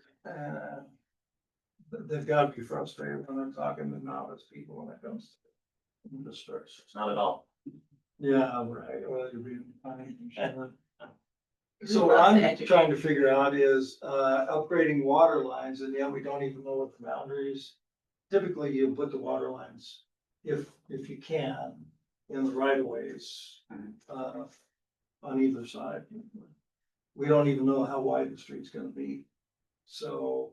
they've got to be frustrated when they're talking to novice people when it comes to infrastructure. Not at all. Yeah, right, well, you're being funny. So what I'm trying to figure out is, upgrading water lines, and yet we don't even know what the boundaries. Typically, you put the water lines, if you can, in the right of ways, on either side. We don't even know how wide the street's gonna be, so.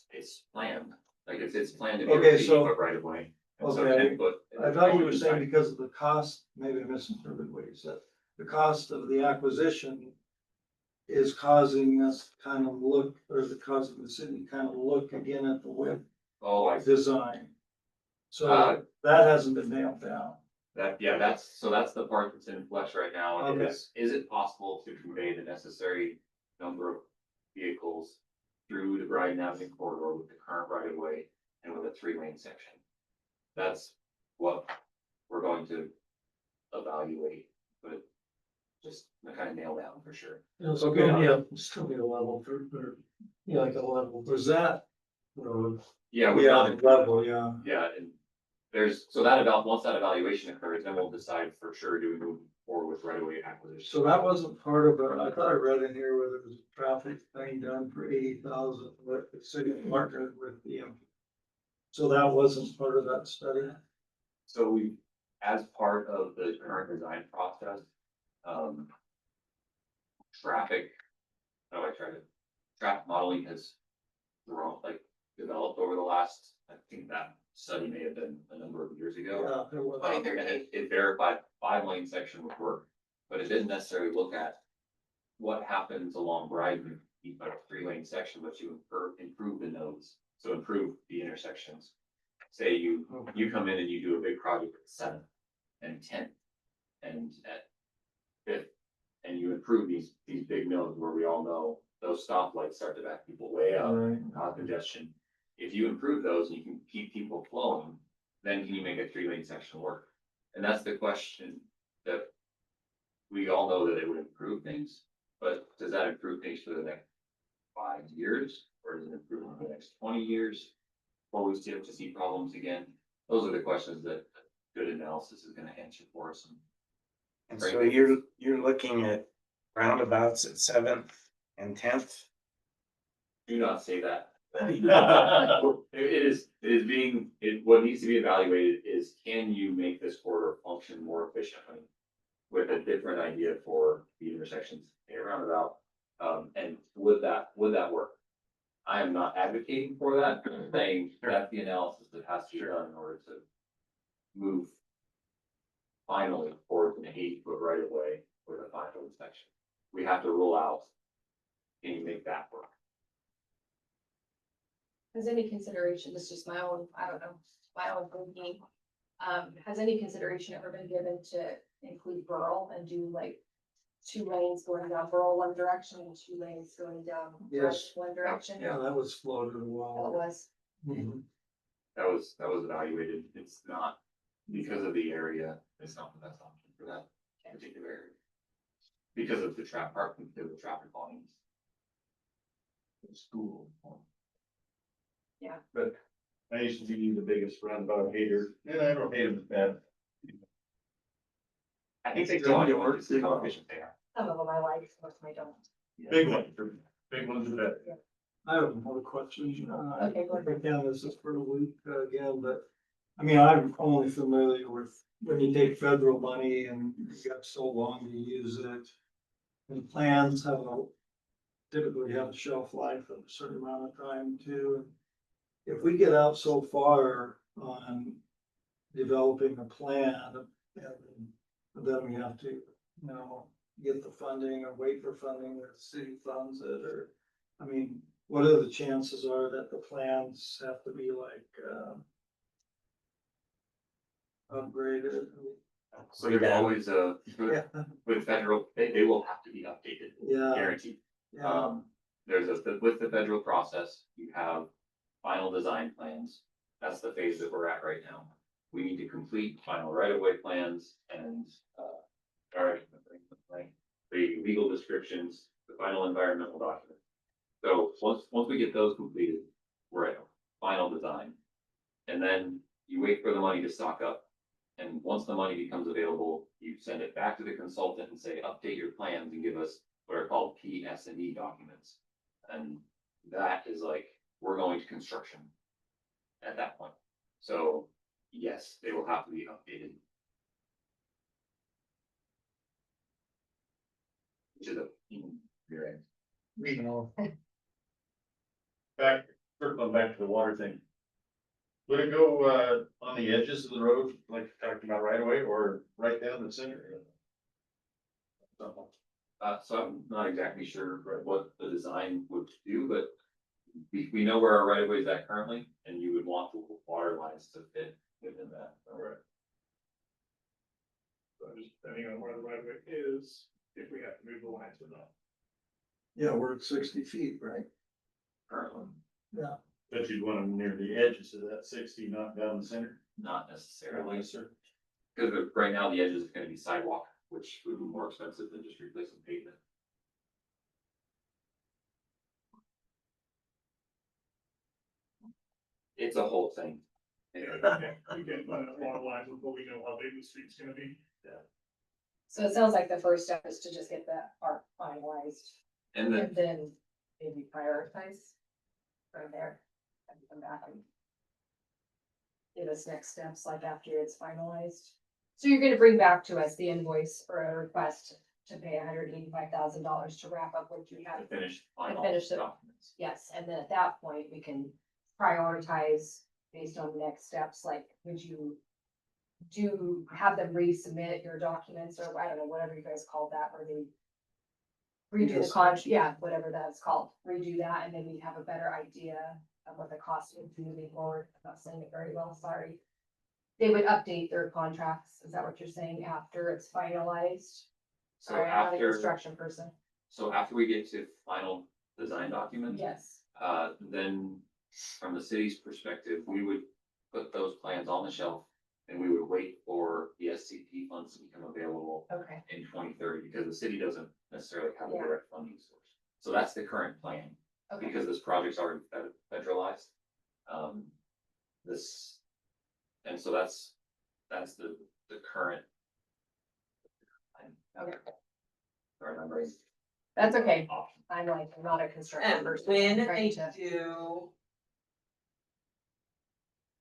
It's planned, like it's planned to be Okay, a 50 so- foot right of way. And so Okay. 10 foot. I thought you were saying because of the cost, maybe I misinterpreted what you said, the cost of the acquisition is causing us to kind of look, or the cause of the city to kind of look again at the width Oh, I see. design. So Uh, that hasn't been nailed down. that's the part that's in flex right now, Okay. is it possible to convey the necessary number of vehicles through the Bryan Avenue corridor with the current right of way and with a 3-lane section? That's what we're going to evaluate, but just kind of nail down for sure. It'll still be still be a level for, or, yeah, like a level, was that road? Yeah, we Yeah, got it. level, yeah. Yeah, and once that evaluation occurs, then we'll decide for sure, do we move forward with right of way acquisition? So that wasn't part of it, I thought I read in here where there was a traffic thing done for 80,000 with the city partnered with the. So that wasn't part of that study? So we, as part of the current design process, traffic, how do I try to, traffic modeling has grown, like, developed over the last, I think that study may have been a number of years ago. Yeah, it was. And it verified 5-lane section would work, but it didn't necessarily look at what happens along Brighton, you put a 3-lane section, but you improve the nodes, so improve the intersections. Say you come in and you do a big project at 7th and 10th and at 5th, and you improve these big nodes where we all know those stoplights start to back people way up, Right. cause congestion. If you improve those and you can keep people flowing, then can you make a 3-lane section work? And that's the question that we all know that it would improve things, but does that improve things for the next 5 years? Or does it improve for the next 20 years? Or we still have to see problems again? Those are the questions that good analysis is gonna answer for us. And so you're looking at roundabouts at 7th and 10th? Do not say that. It is being, what needs to be evaluated is, can you make this corridor function more efficiently? With a different idea for the intersections, a roundabout, and would that work? I am not advocating for that, I'm saying that's the analysis that has to be done in order to move finally forward an 8-foot right of way with a 5-foot section. We have to rule out, can you make that work? Has any consideration, this is just my own, I don't know, my own thinking. Has any consideration ever been given to include Burl and do like 2 lanes going down Burl one direction and 2 lanes going down Yes. one direction? Yeah, that was floated a That while. was, Mhm. That was evaluated, it's not, because of the area, it's not the best option for that particular area. Because of the traffic volumes. School. Yeah. But I used to be the biggest roundabout hater, and I don't hate them as bad. I think they Yeah, tell it you works. how efficient they are. some of them I like, some of them I don't. Big ones are better. I have another question. Okay, go ahead. Again, this is for the week again, but I mean, I'm only familiar with when you take federal money and you got so long to use it. And plans typically have a shelf life of a certain amount of time too. If we get out so far on developing a plan and then we have to, get the funding or wait for funding or the city funds it, or, I mean, what are the chances are that the plans have to be like, upgraded? So there's always Yeah, with federal, they will have to be updated, yeah, guaranteed. yeah, With the federal process, you have final design plans. That's the phase that we're at right now. We need to complete final right-of-way plans and, the legal descriptions, the final environmental document. So once we get those completed, we're at final design. And then you wait for the money to stock up. And once the money becomes available, you send it back to the consultant and say, update your plans and give us what are called PS&E documents. And that is like, we're going to construction at that point. So yes, they will have to be updated. Which is your end. Circling back to the water thing. Would it go, on the edges of the road, like you talked about right away, or right down the center? So I'm not exactly sure what the design would do, but we know where our right of way is at currently, and you would want the water lines to fit within that. Alright. depending on where the right of way is, if we have to move the lines or not. Yeah, we're at 60 feet, right? Currently, Yeah. But you'd want them near the edges of that 60, not down the center. not necessarily, Yes, sir. because right now the edge is gonna be sidewalk, which would be more expensive than just replacing pavement. It's a whole thing. We can run it along the lines before we know how big the street's gonna be. So it sounds like the first step is to just get that part finalized And then and then maybe prioritize from there and come back and give us next steps like after it's finalized. So you're gonna bring back to us the invoice or a request to pay $185,000 to wrap up what you to have. finish final finish it. documents. Yes, and then at that point, we can prioritize based on next steps, like, would you have them resubmit your documents, or I don't know, whatever you guys called that, or they redo the Yes. yeah, whatever that's called, redo that, and then we have a better idea of what the cost would be moving forward. I'm not saying it very well, sorry. They would update their contracts, is that what you're saying, after it's finalized? So Sorry, I'm not a after, construction person. so after we get to final design documents. Yes, Then from the city's perspective, we would put those plans on the shelf. And we would wait for the SCP funds to become available okay, in 2030, because the city doesn't necessarily have a Yeah. direct funding source. So that's the current plan, okay. because this project's already federalized. This, and so that's the current. Okay. Sorry, I'm very That's okay. option. I'm like, I'm not a construction And person. when I'm trying they to- do.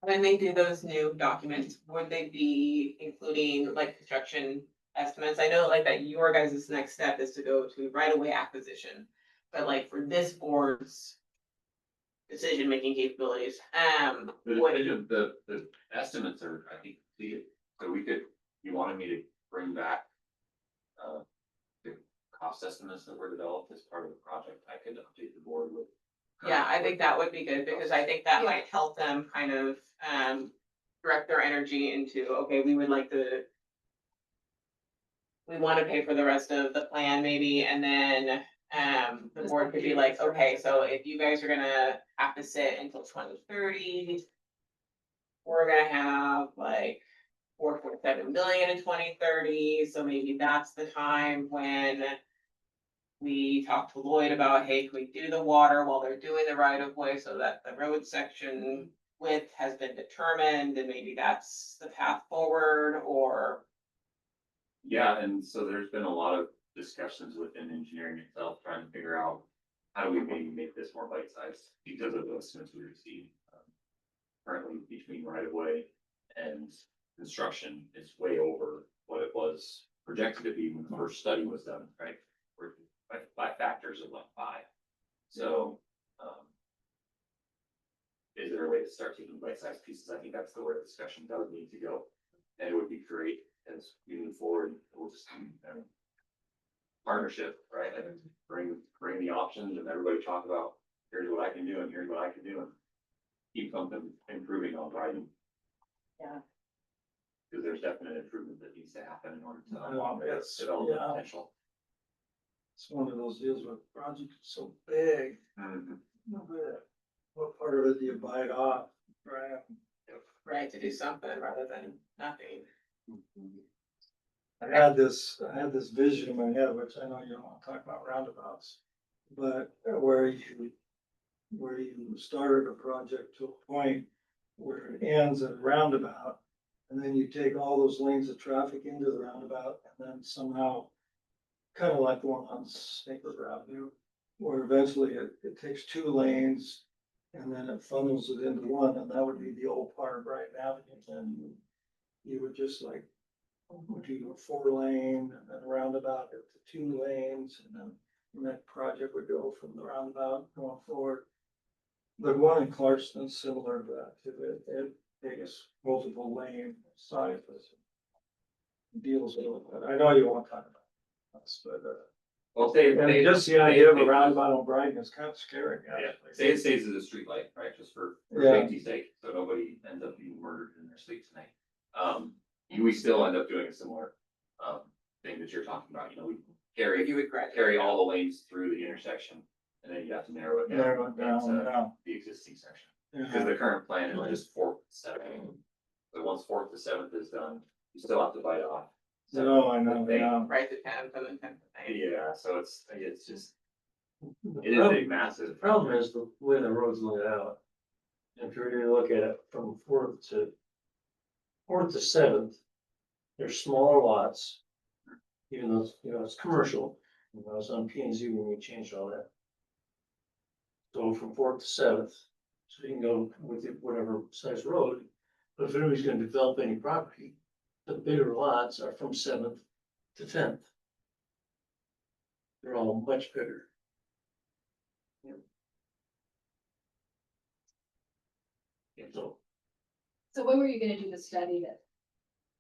When they do those new documents, would they be including like construction estimates? I know like that your guys' next step is to go to right of way acquisition. But like for this board's decision-making capabilities, what, The estimates are, I think, completed, so we could, you wanted me to bring back. The cost estimates that were developed as part of the project, I could update the board with. yeah, I think that would be good, because I think that Yeah. might help them kind of, direct their energy into, okay, we would like to. We wanna pay for the rest of the plan maybe, and then, the board could be like, okay, so if you guys are gonna have to sit until 2030. We're gonna have like 4.7 billion in 2030, so maybe that's the time when. We talked to Lloyd about, hey, can we do the water while they're doing the right of way so that the road section width has been determined, and maybe that's the path forward, or. Yeah, and so there's been a lot of discussions within engineering itself, trying to figure out how do we maybe make this more bite-sized because of the estimates we received. Currently between right of way and construction is way over what it was projected to be when the first study was done, right? We're by factors of like 5. So, is there a way to start taking bite-sized pieces? I think that's the where the discussion does need to go. And it would be great as we move forward, we'll just, partnership, right? And bring the options and everybody talk about, here's what I can do and here's what I can do. And keep something improving on driving. Yeah. Because there's definite improvement that needs to happen in order to Yeah, unlock that it's- development yeah. potential. It's one of those deals where the project is so big. What part of it do you bite off, right? Right, to do something rather than nothing. I had this vision in my head, which I know you don't want to talk about roundabouts. But where you started a project to a point where it ends at a roundabout. And then you take all those lanes of traffic into the roundabout and then somehow. Kind of like the one on Snake River Avenue, where eventually it takes 2 lanes. And then it funnels it into one, and that would be the old part of Brighton Avenue, and you would just like. Would do a 4 lane and then roundabout it to 2 lanes, and then the next project would go from the roundabout going forward. The one in Clarkston is similar to that, it takes multiple lane sizes. Deals with it, I know you won't talk about this, but, Well, say, and just the idea of a roundabout on Brighton is kind of scary. Yeah, actually. say it stays as a street light, right, just for Yeah. safety's sake, so nobody ends up being murdered in their sleep tonight. We still end up doing a similar, thing that you're talking about, we If carry, you would correct. carry all the lanes through the intersection. And then you have to narrow it down. Narrow it down, into yeah. The existing section, because the current plan is just fourth to seventh. But once fourth to seventh is done, you still have to bite off. No, I know, They- yeah. Right, the tenth and then tenth. Yeah, so it's just, The it is problem- big, massive. The problem is the way the road's laid out. If you really look at it from fourth to seventh, there's smaller lots. Even though, it's commercial, it's on P and Z when we changed all that. So from fourth to seventh, so you can go with whatever size road, but if anybody's gonna develop any property, the bigger lots are from seventh to tenth. They're all much bigger. So, So when were you gonna do the study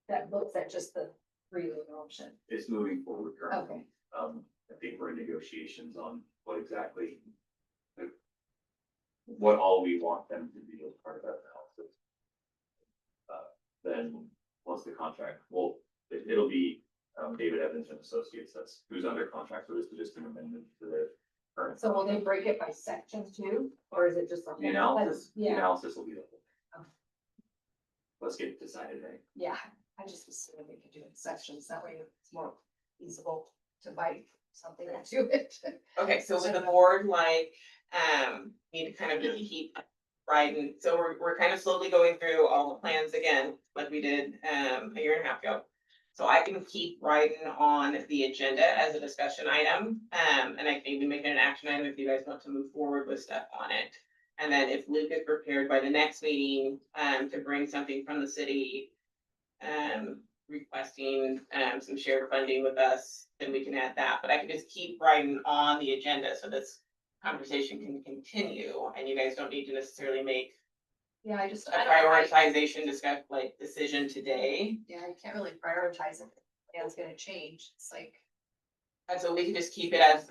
that looks at just the three lane option? It's moving forward currently. Okay, I think we're in negotiations on what exactly. like, What all we want them to be as part of that analysis. Then, once the contract, well, it'll be, David Evans and Associates, that's who's under contract, so this is just an amendment to their current. so will they break it by sections too, or is it just? The analysis, the Yeah, analysis will be the whole. Oh. thing. Let's get it decided, right? yeah, I just assumed we could do it in sections, that way it's more feasible to bite something into it. Okay, so with the board, need to kind of just keep riding, so we're kind of slowly going through all the plans again, like we did, a year and a half ago. So I can keep writing on the agenda as a discussion item, and I can even make it an action item if you guys want to move forward with stuff on it. And then if Luke is prepared by the next meeting, to bring something from the city, requesting, some shared funding with us, then we can add that, but I can just keep writing on the agenda, so this conversation can continue, and you guys don't need to necessarily make Yeah, a I don't know, prioritization decision today. yeah, you can't really prioritize it, plan's gonna change, it's like. And so we can just keep it as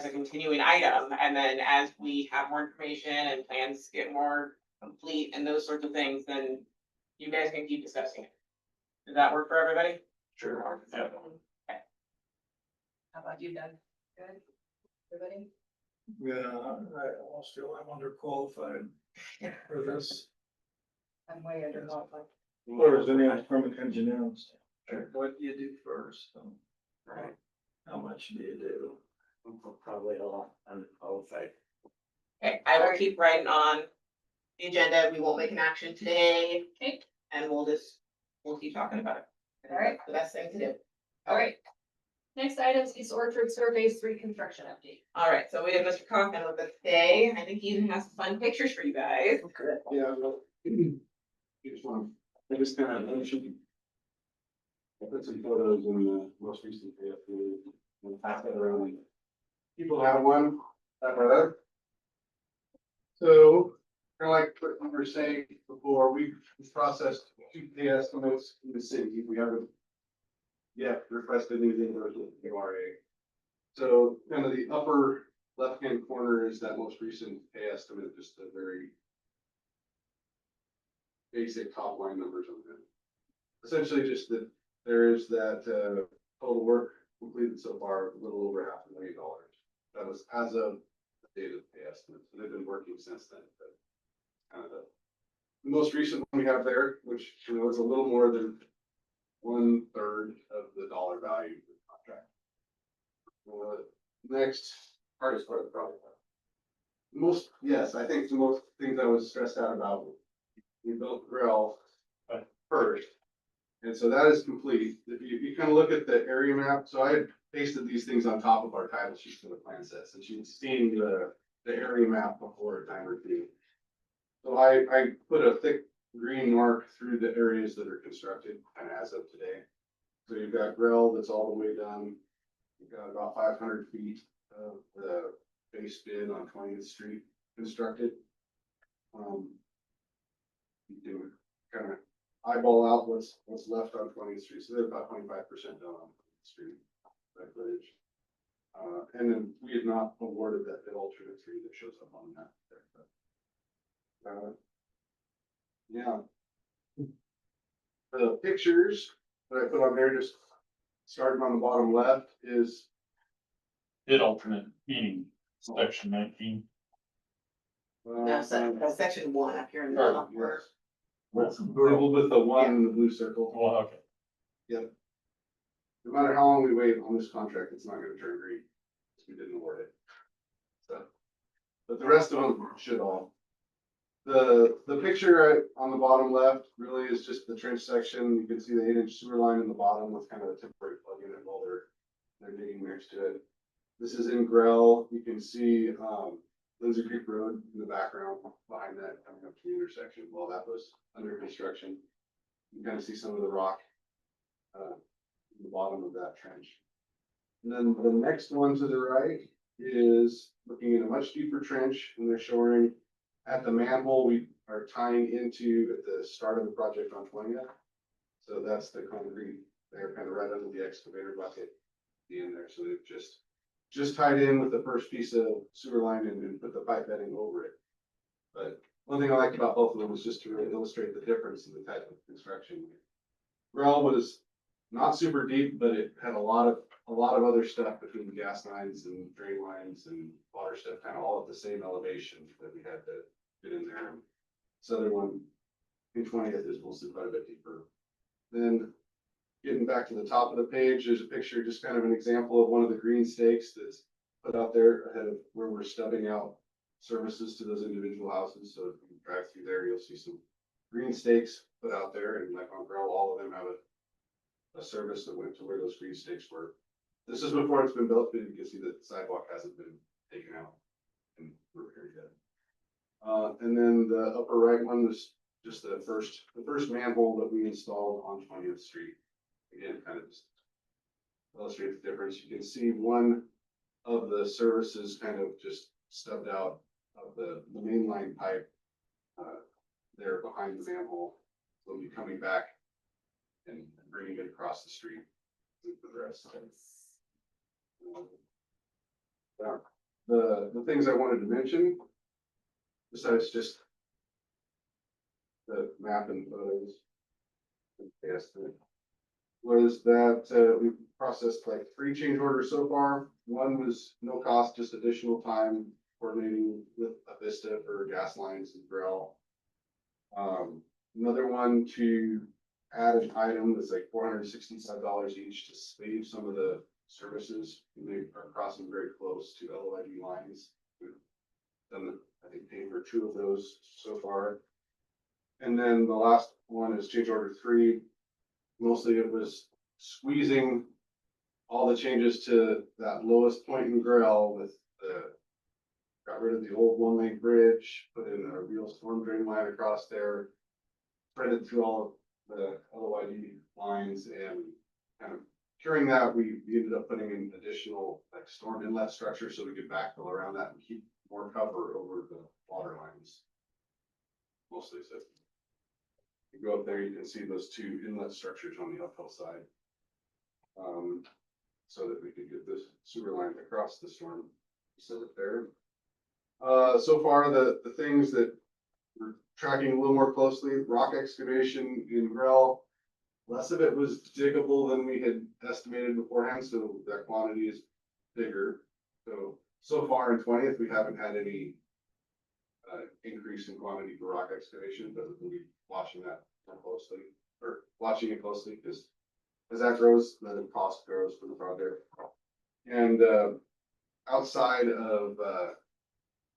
a continuing item, and then as we have more information and plans get more complete and those sorts of things, then you guys can keep discussing it. Does that work for everybody? sure. Yeah. How about you, Doug? Good? Everybody? Yeah, I almost feel I'm underqualified for this. I'm way under qualified. Or is any from an engineering standpoint, what do you do first? Right. How much do you do? Probably a lot unqualified. Okay, I will keep writing on the agenda. We won't make an action today. Okay. And we'll keep talking about it. I think All right. that's the best thing to do. All right. Next item is Orchard Surveys 3 construction update. All right, so we have Mr. Coffin with us today. I think he even has some fun pictures for you guys. Okay. Yeah, well, you just want, I just kind of mentioned. I put some photos in the most recent AFP and pass that around. People have one, that rather. So, kind of like what we were saying before, we've processed 2 pay estimates in the city. We haven't yet requested anything with the URA. So kind of the upper left-hand corner is that most recent pay estimate, just a very basic top line numbers on it. Essentially just that there is that, total work completed so far, a little over $500,000. That was as of the date of the pay estimate. So they've been working since then, but kind of the most recent one we have there, which, is a little more than 1/3 of the dollar value of the contract. Next, Hardest part of the project. yes, I think the most things I was stressed out about, we built the grill first. And so that is complete. If you kind of look at the area map, so I had pasted these things on top of our title sheet for the plan sets, and she's seen the area map before a time or two. So I put a thick green mark through the areas that are constructed, kind of as of today. So you've got grill that's all the way done. You've got about 500 feet of the base bin on 20th Street constructed. You can kind of eyeball out what's left on 20th Street, so they're about 25% done on 20th Street, that footage. And then we have not awarded that bid alternate 3 that shows up on that there, but, yeah. The pictures that I put on there just starting on the bottom left is, Did alternate meaning, section 19. No, that's section 1 up here in the Or, top part. with the one in the blue circle. Well, okay. No matter how long we wait on this contract, it's not gonna turn green, because we didn't award it. So, but the rest of them should all. The picture on the bottom left really is just the trench section. You can see the 8-inch sewer line in the bottom with kind of a temporary plug in it while they're digging next to it. This is in Grell. You can see, Lindsay Creek Road in the background behind that coming up to the intersection while that was under construction. You can kind of see some of the rock, in the bottom of that trench. And then the next one to the right is looking at a much deeper trench, and they're showing at the manhole we are tying into at the start of the project on 20th. So that's the concrete, they're kind of right under the excavator bucket in there. So they've just tied in with the first piece of sewer line and put the pipe bedding over it. But one thing I like about both of them is just to really illustrate the difference in the type of construction. Grell was not super deep, but it had a lot of other stuff between the gas lines and drain lines and water stuff, kind of all at the same elevation that we had to fit in there. Southern one, in 20th is mostly quite a bit deeper. Then getting back to the top of the page, there's a picture, just kind of an example of one of the green stakes that's put out there ahead of where we're stubbing out services to those individual houses. So if you drive through there, you'll see some green stakes put out there, and like on Grell, all of them have a service that went to where those green stakes were. This is before it's been built, but you can see that the sidewalk hasn't been taken out and repaired yet. And then the upper right one was just the first manhole that we installed on 20th Street. Again, kind of just illustrate the difference. You can see one of the services kind of just stubbed out of the mainline pipe there behind the manhole. We'll be coming back and bringing it across the street for the rest of it. The things I wanted to mention, besides just the map and photos, was that we processed like 3 change orders so far. One was no cost, just additional time coordinating with Avista for gas lines and Grell. Another one to add an item that's like $465 each to sleeve some of the services. They are crossing very close to LOID lines. We've done, I think, paid for 2 of those so far. And then the last one is change order 3. Mostly it was squeezing all the changes to that lowest point in Grell with got rid of the old 1-lane bridge, put in a real storm drain line across there, threaded through all of the LOID lines, and kind of curing that, we ended up putting in additional like storm inlet structure so we could backfill around that and keep more cover over the water lines. Mostly, so you go up there, you can see those 2 inlet structures on the uphill side. So that we could get this sewer line across the storm. Set it there. So far, the things that we're tracking a little more closely, rock excavation in Grell. Less of it was diggable than we had estimated beforehand, so that quantity is bigger. So far in 20th, we haven't had any increase in quantity for rock excavation, but we'll be watching that more closely, or watching it closely, because as that grows, the cost grows for the project. And outside of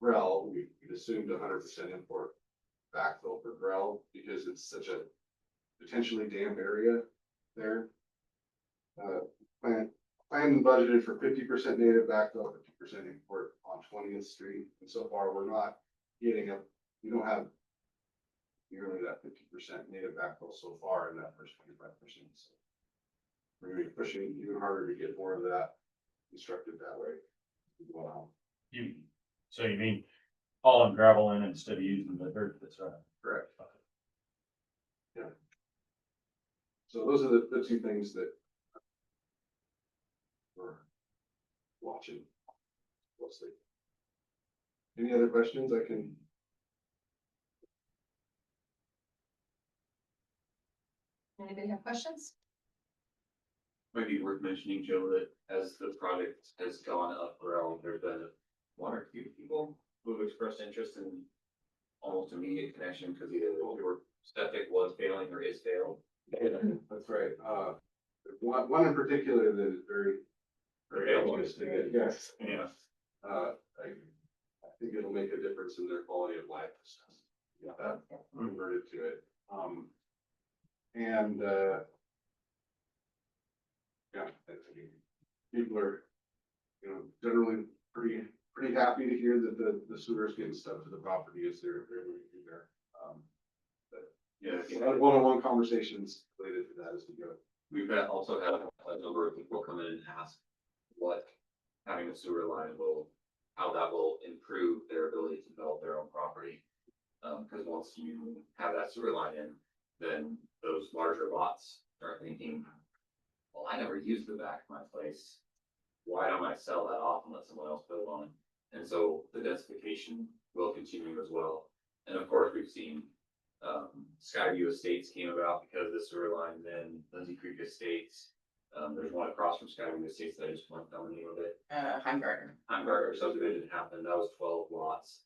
Grell, we assumed 100% import backfill for Grell because it's such a potentially damp area there. Planned and budgeted for 50% native backfill, 50% import on 20th Street. And so far, we're not getting up. We don't have nearly that 50% native backfill so far in that first 25%. So we're going to be pushing even harder to get more of that constructed that way. Wow. So you mean hauling gravel in instead of using the dirt that's right? Correct. Yeah. So those are the 2 things that we're watching closely. Any other questions I can? Anybody have questions? Might be worth mentioning, Joe, that as the project has gone up around, there's been one or two people who have expressed interest in almost immediate connection, because either your septic was failing or is failed. That's right. One in particular that is very, very Failed. interesting, yes. Yeah. I think it'll make a difference in their quality of life. Yeah, that converted to it. And, yeah, I think people are, you know, generally pretty happy to hear that the sewer's getting stuff to the property as they're going through there. Yeah, A lot of one-on-one conversations related to that as we go. we've also had a number of people come in and ask what having a sewer line will, how that will improve their ability to develop their own property. Because once you have that sewer line in, then those larger lots start thinking, well, I never used the back of my place. Why don't I sell that off and let someone else build on it? And so the densification will continue as well. And of course, we've seen Skyview Estates came about because the sewer line, then Lindsay Creek Estates. There's one across from Skyview Estates that I just went down the name of it. Heimgartner subdivision happened, that was 12 lots.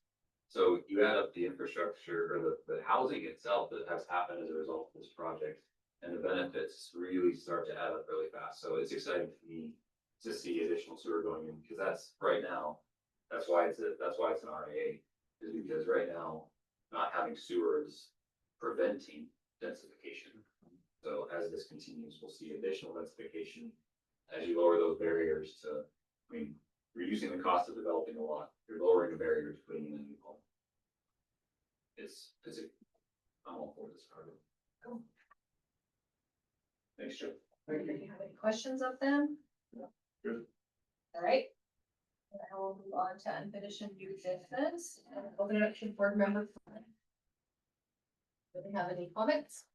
So you add up the infrastructure or the housing itself that has happened as a result of this project, and the benefits really start to add up really fast. So it's exciting to me to see additional sewer going in, because that's right now, that's why it's an RA, is because right now, not having sewer is preventing densification. So as this continues, we'll see additional densification as you lower those barriers to, I mean, reducing the cost of developing a lot, you're lowering the barrier to putting in a new home. I'm all for this project. Cool. Thanks, Joe. Do you have any questions of them? Good. All right. I will move on to unfinished and new business and open it up to board member. Do they have any comments?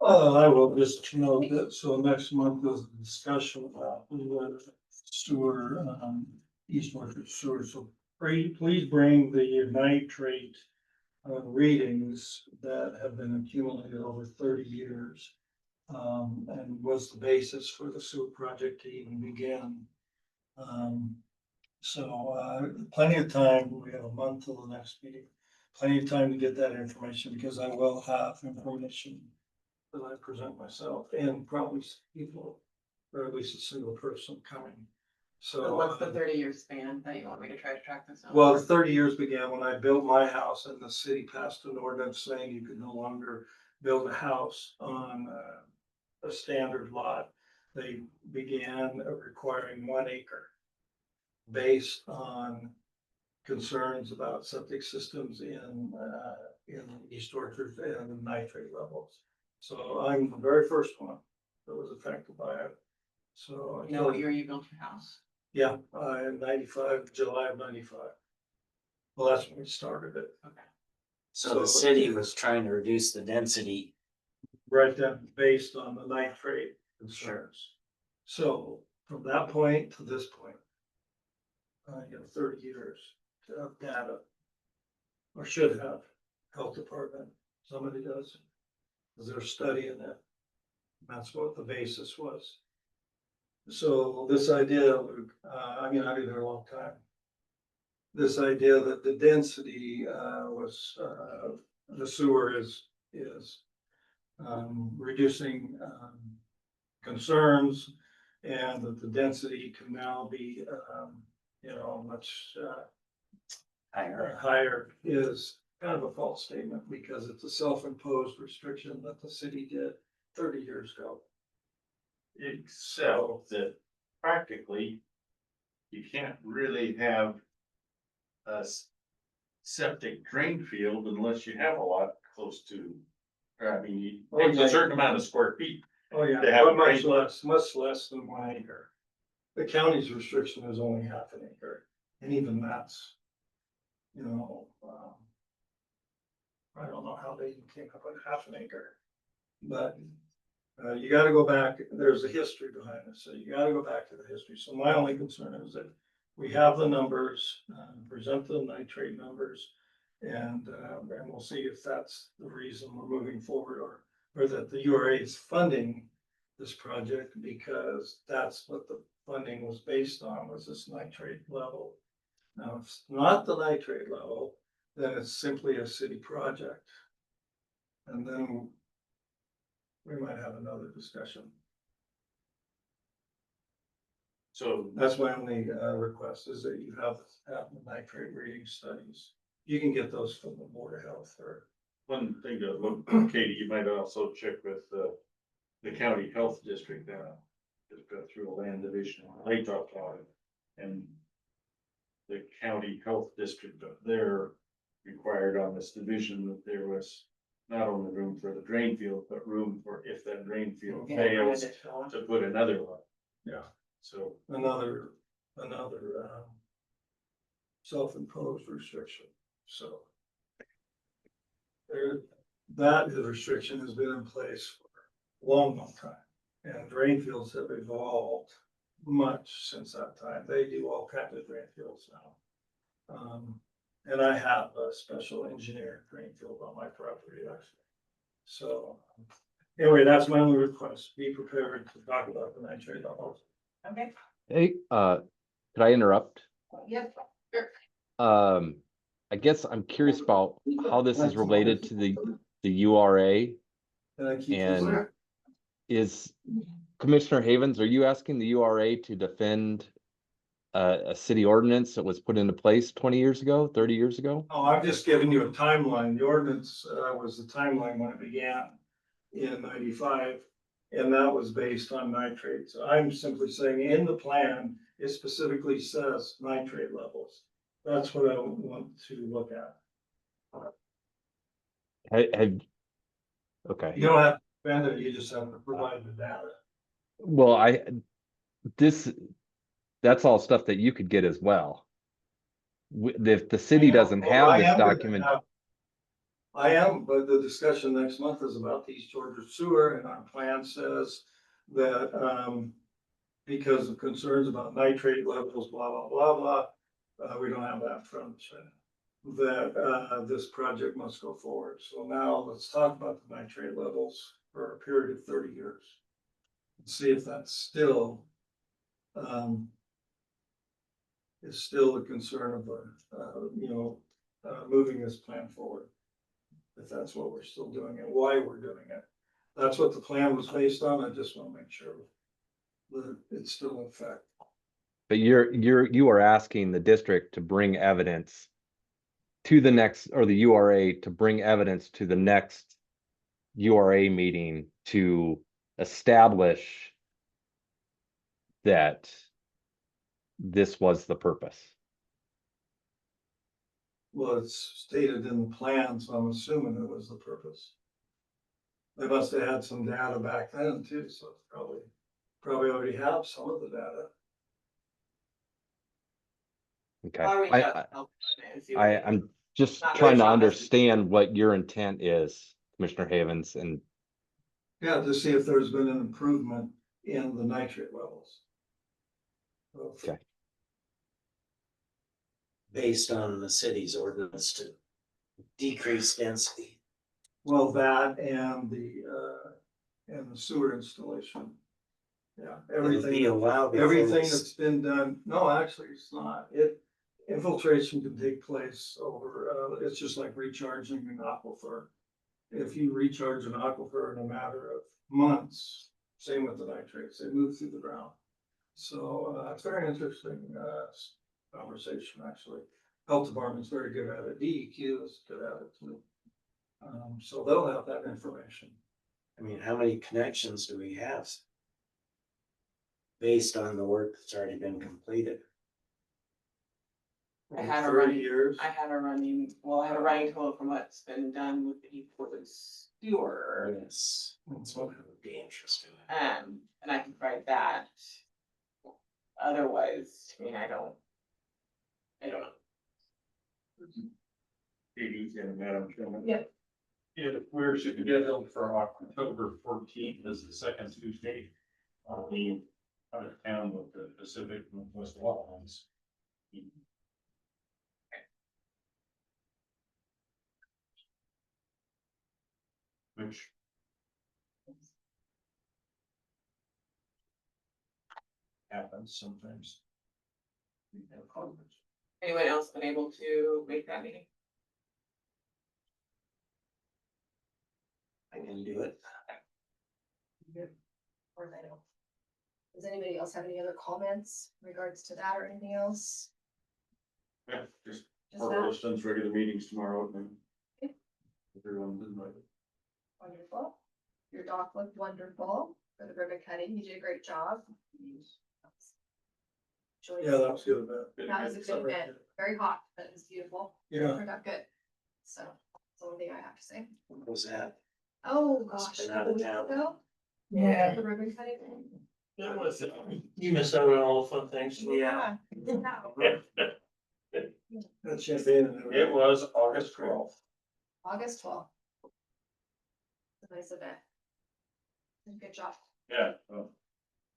I will just note that, so next month is a discussion about the sewer, East Orchard sewer, so please bring the nitrate readings that have been accumulated over 30 years. And was the basis for the sewer project to even begin. Plenty of time, we have a month till the next meeting, plenty of time to get that information, because I will have information that I present myself and probably people, or at least a single person coming. So What's the 30-year span that you want me to try to track this out? well, 30 years began when I built my house, and the city passed an ordinance saying you could no longer build a house on a standard lot. They began requiring 1 acre based on concerns about septic systems in East Orchard and nitrate levels. So I'm the very first one that was affected by it. So. You know what year you built your house? Yeah, in 95, July of 95. Well, that's when we started it. Okay. So the city was trying to reduce the density. Right then, based on the nitrate concerns. So from that point to this point, 30 years of data. Or should have, health department, somebody does. Because they're studying it. That's what the basis was. So this idea, I've been there a long time. This idea that the density was, the sewer is reducing concerns, and that the density can now be, much higher is kind of a false statement, because it's a self-imposed restriction that the city did 30 years ago. Except that practically, you can't really have a septic drain field unless you have a lot close to, I mean, it's a certain amount of square feet. Oh, yeah, They have but much drain- much less than 1 acre. The county's restriction is only half an acre, and even that's, I don't know how they even came up with half an acre. But you gotta go back, there's a history behind this, so you gotta go back to the history. So my only concern is that we have the numbers, present the nitrate numbers, and we'll see if that's the reason we're moving forward, or that the URA is funding this project because that's what the funding was based on, was this nitrate level. Now, if it's not the nitrate level, then it's simply a city project. And then we might have another discussion. So That's my only request is that you have the nitrate reading studies. You can get those from the Board of Health or. one thing to look, Katie, you might also check with the county health district now. Just go through a land division, they talked about it. And the county health district, they're required on this division that there was not only room for the drain field, but room for if that drain field Yeah, fails, additional. to put another one. Yeah. So, Another self-imposed restriction, so. There, that restriction has been in place for a long, long time, and drain fields have evolved much since that time. They do all kinds of drain fields now. And I have a special engineered drain field on my property, actually. So, anyway, that's my only request, be prepared to talk about the nitrate levels. Okay, Hey, could I interrupt? yes, sure. I guess I'm curious about how this is related to the URA. And I keep And- this- Is Commissioner Havens, are you asking the URA to defend a city ordinance that was put into place 20 years ago, 30 years ago? Oh, I'm just giving you a timeline. The ordinance was the timeline when it began in 95. And that was based on nitrates. I'm simply saying in the plan, it specifically says nitrate levels. That's what I want to look at. Okay, You don't have to spend it, you just have to provide the data. well, that's all stuff that you could get as well. If the city doesn't Oh, have I this am gonna document, have- I am, but the discussion next month is about the East Georgia sewer, and our plan says that, because of concerns about nitrate levels, blah, blah, blah, blah, we don't have that in front of us right now, that, this project must go forward. So now let's talk about the nitrate levels for a period of 30 years. See if that's still, is still a concern of, moving this plan forward. If that's what we're still doing and why we're doing it. That's what the plan was based on. I just want to make sure that it's still in effect. but you are asking the district to bring evidence to the next, or the URA to bring evidence to the next URA meeting to establish that this was the purpose. Well, it's stated in the plan, so I'm assuming it was the purpose. They must have had some data back then too, so it's probably already have some of the data. Okay, I'll reach out to help and see what they- I'm just Not trying very to promising. understand what your intent is, Commissioner Havens, and Yeah, to see if there's been an improvement in the nitrate levels. Okay. Based on the city's ordinance to decrease density. Well, that and the sewer installation. Yeah, It'll be everything, a while before everything this- that's been done, no, actually, it's not. Infiltration can take place over, it's just like recharging an aquifer. If you recharge an aquifer in a matter of months, same with the nitrates, they move through the ground. So, it's very interesting, conversation, actually. Health department's very good at it, DEQ is good at it too. So they'll have that information. I mean, how many connections do we have? Based on the work that's already been completed. I had a 30 running, years. I had a running total from what's been done with the sewer. Yes, that's what I would be interested in. And I can provide that. Otherwise, I mean, I don't know. Katie and Madam Chairman. Yeah. If we're scheduled for October 14th as the second Tuesday, I'll be out of town with the Pacific Northwest Wetlands. Which happens sometimes. We have conflicts. Anyone else been able to make that meeting? I can do it. Or I don't. Does anybody else have any other comments in regards to that or anything else? Yeah, just Just for that, instance, regular meetings tomorrow. And Okay. everyone's invited. wonderful. Your dog looked wonderful for the ribbon cutting. You did a great job. Enjoyed Yeah, it. that was good about. That was a good event. Very hot, but it was beautiful. Yeah, Turned out good. So that's the only thing I have to say. What was that? Oh, gosh. Been a out couple of weeks town. ago, yeah, The ribbon cutting. that was, you missed out on all the fun things. Yeah. That's just it. It was August 12th. August 12th. It's a nice event. Good job. Yeah, so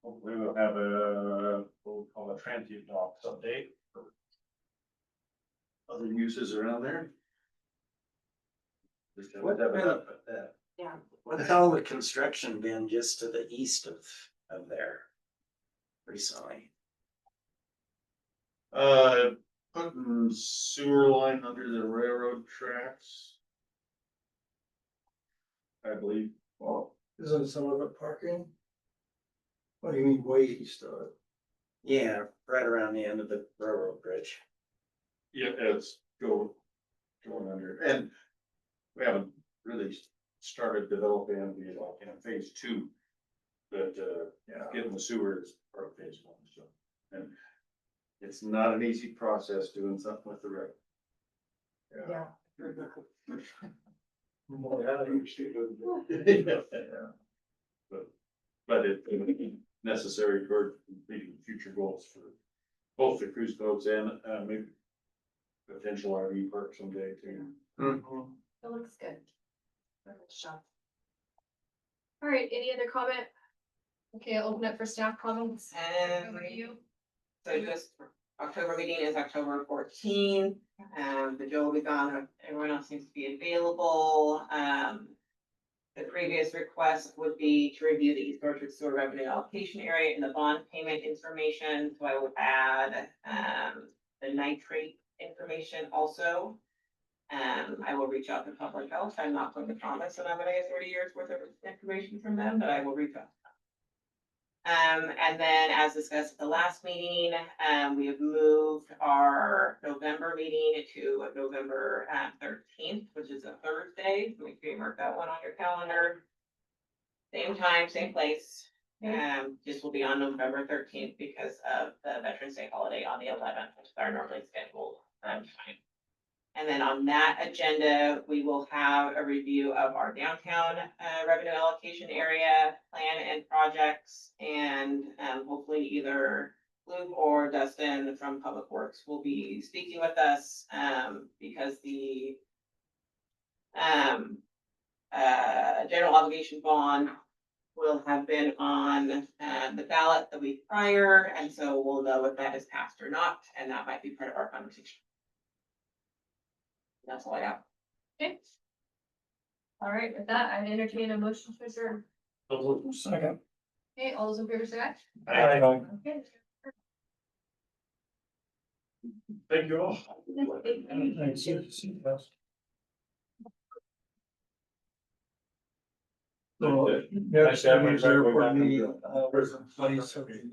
hopefully we'll have we'll call it transient docs update. For other uses around there. Just have What to have it been- up at that. Yeah. What's all the construction been just to the east of there recently? Putting sewer line under the railroad tracks. I believe, well, Isn't some of it parking? What do you mean way east of it? Yeah, right around the end of the railroad bridge. yeah, it's going under, and we haven't really started developing the, like, in phase 2. But, Yeah. getting the sewer is part of phase 1, so, and it's not an easy process doing something with the road. Yeah. More than that, Yeah. But it's necessary toward completing future goals for both the cruise boats and, maybe potential RV park someday too. It looks good. Good job. All right, any other comment? Okay, I'll open up for staff comments. Over to you. So just, October meeting is October 14th, the Joe will be gone, everyone else seems to be available. The previous request would be to review the East Orchard Sewer Revenue Allocation Area and the bond payment information, so I will add, the nitrate information also. I will reach out to Public Health, I'm not going to promise that I'm gonna get 30 years worth of information from them, but I will reach out. And then as discussed at the last meeting, we have moved our November meeting to November 13th, which is a Thursday. So make sure you mark that one on your calendar. Same time, same place. This will be on November 13th because of the Veterans Day holiday on the 11th, which is our normally scheduled time. And then on that agenda, we will have a review of our downtown revenue allocation area plan and projects. And hopefully either Luke or Dustin from Public Works will be speaking with us because the general obligation bond will have been on the ballot the week prior. And so we'll know if that is passed or not. And that might be part of our conversation. That's all I got. Okay. All right, with that, I entertain a motion to adjourn. Second. Okay, all those in favor say aye. Aye. Okay. Thank you all. Thanks. So, next, Nice to have you is back. there We're for back on me, the- was in place of